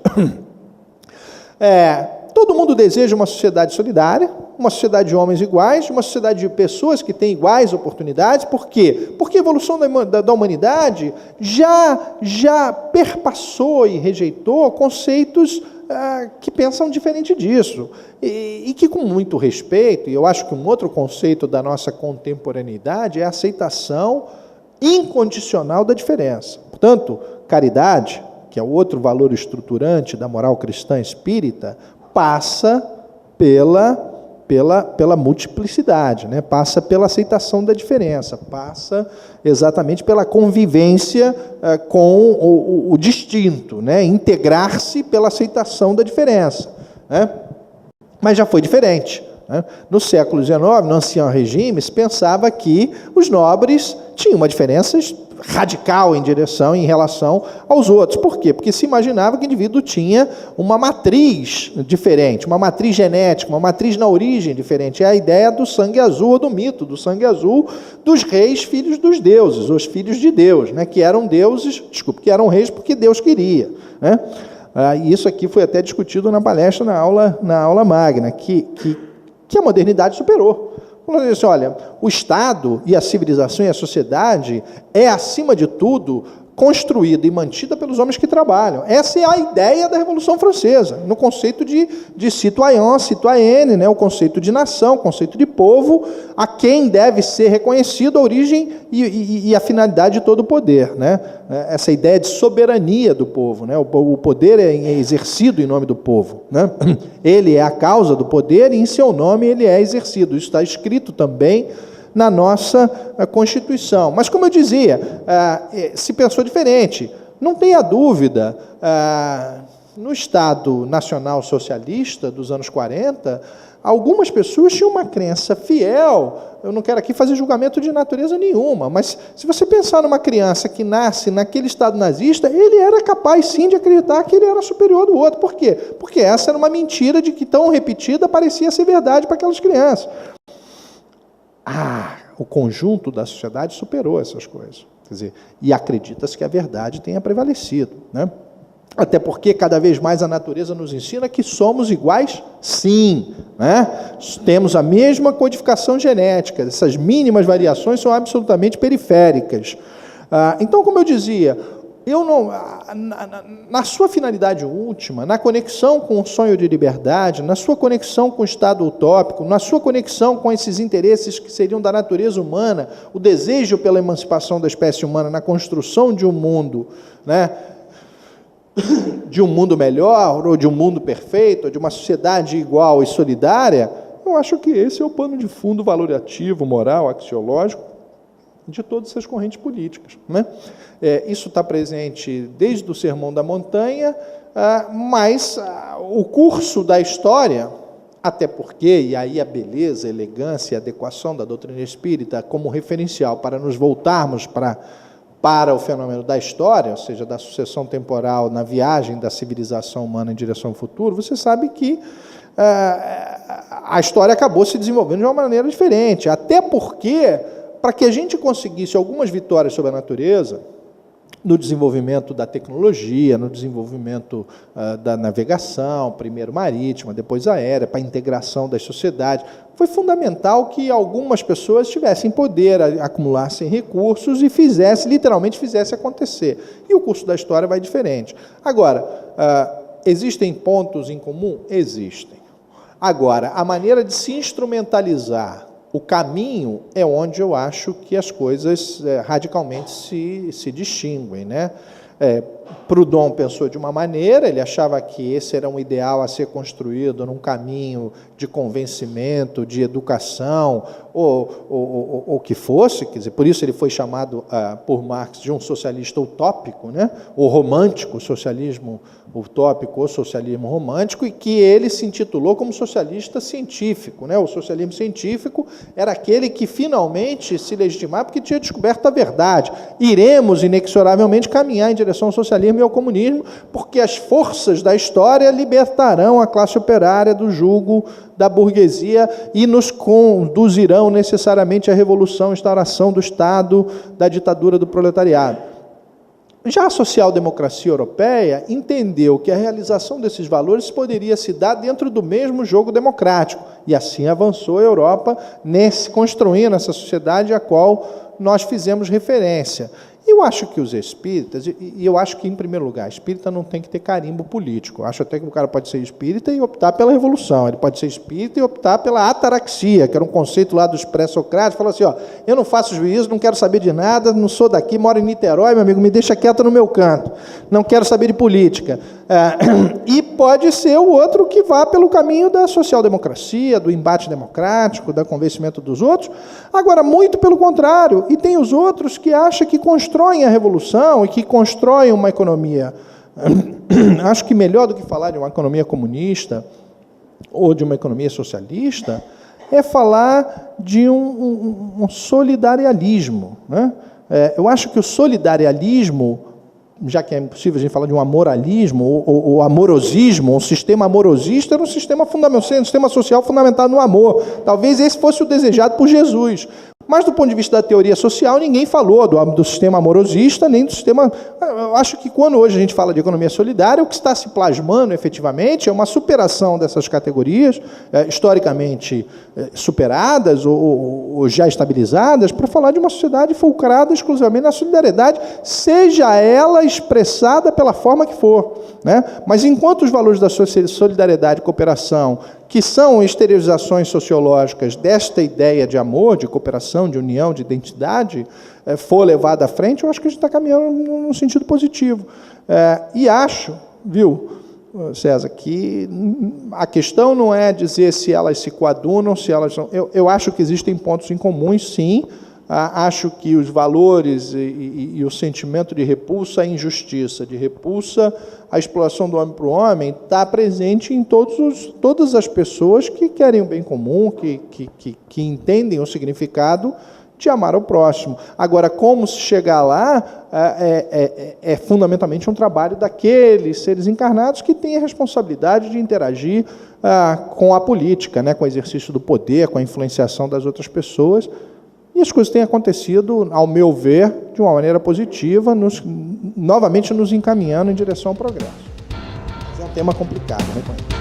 Todo mundo deseja uma sociedade solidária, uma sociedade de homens iguais, uma sociedade de pessoas que têm iguais oportunidades. Por quê? Porque a evolução da humanidade já perpassou e rejeitou conceitos que pensam diferente disso. E que, com muito respeito, e eu acho que um outro conceito da nossa contemporaneidade é a aceitação incondicional da diferença. Portanto, caridade, que é o outro valor estruturante da moral cristã espírita, passa pela multiplicidade, né? Passa pela aceitação da diferença, passa exatamente pela convivência com o distinto, né? Integrar-se pela aceitação da diferença, né? Mas já foi diferente, né? No século XIX, no Ancien Regime, se pensava que os nobres tinham uma diferença radical em relação aos outros. Por quê? Porque se imaginava que o indivíduo tinha uma matriz diferente, uma matriz genética, uma matriz na origem diferente. É a ideia do sangue azul, ou do mito do sangue azul dos reis, filhos dos deuses, os filhos de Deus, né? Que eram deuses, que eram reis porque Deus queria, né? E isso aqui foi até discutido na palestra, na aula magna, que a modernidade superou. Quando diz, olha, o Estado e a civilização e a sociedade é, acima de tudo, construída e mantida pelos homens que trabalham. Essa é a ideia da Revolução Francesa, no conceito de citoyen, citoyenne, né? O conceito de nação, o conceito de povo, a quem deve ser reconhecido a origem e a finalidade de todo o poder, né? Essa ideia de soberania do povo, né? O poder é exercido em nome do povo, né? Ele é a causa do poder e em seu nome ele é exercido. Isso está escrito também na nossa Constituição. Mas, como eu dizia, se pensou diferente. Não tenha dúvida, no Estado Nacional Socialista dos anos 40, algumas pessoas tinham uma crença fiel. Eu não quero aqui fazer julgamento de natureza nenhuma, mas se você pensar numa criança que nasce naquele Estado nazista, ele era capaz, sim, de acreditar que ele era superior do outro. Por quê? Porque essa era uma mentira de que, tão repetida, parecia ser verdade para aquelas crianças. O conjunto da sociedade superou essas coisas. Quer dizer, e acredita-se que a verdade tenha prevalecido, né? Até porque cada vez mais a natureza nos ensina que somos iguais, sim, né? Temos a mesma codificação genética, essas mínimas variações são absolutamente periféricas. Então, como eu dizia, na sua finalidade última, na conexão com o sonho de liberdade, na sua conexão com o estado utópico, na sua conexão com esses interesses que seriam da natureza humana, o desejo pela emancipação da espécie humana, na construção de um mundo, né, de um mundo melhor, ou de um mundo perfeito, ou de uma sociedade igual e solidária, eu acho que esse é o pano de fundo valorativo, moral, axiológico, de todas essas correntes políticas, né? Isso está presente desde o Sermão da Montanha, mas o curso da história Até porque, e aí a beleza, a elegância, a adequação da doutrina espírita como referencial para nos voltarmos para o fenômeno da história, ou seja, da sucessão temporal na viagem da civilização humana em direção ao futuro, você sabe que a história acabou se desenvolvendo de uma maneira diferente. Até porque, para que a gente conseguisse algumas vitórias sobre a natureza, no desenvolvimento da tecnologia, no desenvolvimento da navegação, primeiro marítima, depois aérea, para a integração das sociedades, foi fundamental que algumas pessoas tivessem poder, acumulassem recursos e literalmente fizesse acontecer. E o curso da história vai diferente. Agora, existem pontos em comum? Existem. Agora, a maneira de se instrumentalizar o caminho é onde eu acho que as coisas radicalmente se distinguem, né? Proudhon pensou de uma maneira, ele achava que esse era um ideal a ser construído num caminho de convencimento, de educação, ou o que fosse, quer dizer, por isso ele foi chamado por Marx de um socialista utópico, né? O romântico, o socialismo utópico ou socialismo romântico, e que ele se intitulou como socialista científico, né? O socialismo científico era aquele que finalmente se legitimava porque tinha descoberto a verdade. Iremos inexoravelmente caminhar em direção ao socialismo e ao comunismo, porque as forças da história libertarão a classe operária do jugo da burguesia e nos conduzirão necessariamente à revolução, à instauração do Estado, da ditadura do proletariado. Já a social-democracia europeia entendeu que a realização desses valores poderia se dar dentro do mesmo jogo democrático, e assim avançou a Europa construindo essa sociedade a qual nós fizemos referência. Eu acho que os espíritas, e eu acho que, em primeiro lugar, espírita não tem que ter carimbo político. Eu acho até que o cara pode ser espírita e optar pela revolução. Ele pode ser espírita e optar pela ataraxia, que era um conceito lá dos pré-socráticos. Falou assim, eu não faço juízo, não quero saber de nada, não sou daqui, moro em Niterói, meu amigo, me deixa quieto no meu canto. Não quero saber de política. E pode ser o outro que vá pelo caminho da social-democracia, do embate democrático, do convencimento dos outros. Agora, muito pelo contrário. E tem os outros que acham que constroem a revolução e que constroem uma economia. Acho que melhor do que falar de uma economia comunista ou de uma economia socialista é falar de um solidarialismo, né? Eu acho que o solidarialismo, já que é impossível a gente falar de um amoralismo ou amorosismo, um sistema amorosista era um sistema fundamental, um sistema social fundamentado no amor. Talvez esse fosse o desejado por Jesus. Mas, do ponto de vista da teoria social, ninguém falou do sistema amorosista, nem do sistema... Eu acho que quando hoje a gente fala de economia solidária, o que está se plasmando, efetivamente, é uma superação dessas categorias, historicamente superadas ou já estabilizadas, para falar de uma sociedade fulcrada exclusivamente na solidariedade, seja ela expressada pela forma que for, né? Mas, enquanto os valores da solidariedade e cooperação, que são exteriorizações sociológicas desta ideia de amor, de cooperação, de união, de identidade, for levada à frente, eu acho que a gente está caminhando num sentido positivo. E acho, viu, César, que a questão não é dizer se elas se coadunam, se elas são... Eu acho que existem pontos em comuns, sim. Acho que os valores e o sentimento de repulsa à injustiça, de repulsa à exploração do homem para o homem, está presente em todas as pessoas que querem o bem comum, que entendem o significado de amar ao próximo. Agora, como se chegar lá é fundamentalmente um trabalho daqueles seres encarnados que têm a responsabilidade de interagir com a política, né, com o exercício do poder, com a influenciação das outras pessoas. E as coisas têm acontecido, ao meu ver, de uma maneira positiva, novamente nos encaminhando em direção ao progresso. Mas é um tema complicado, né?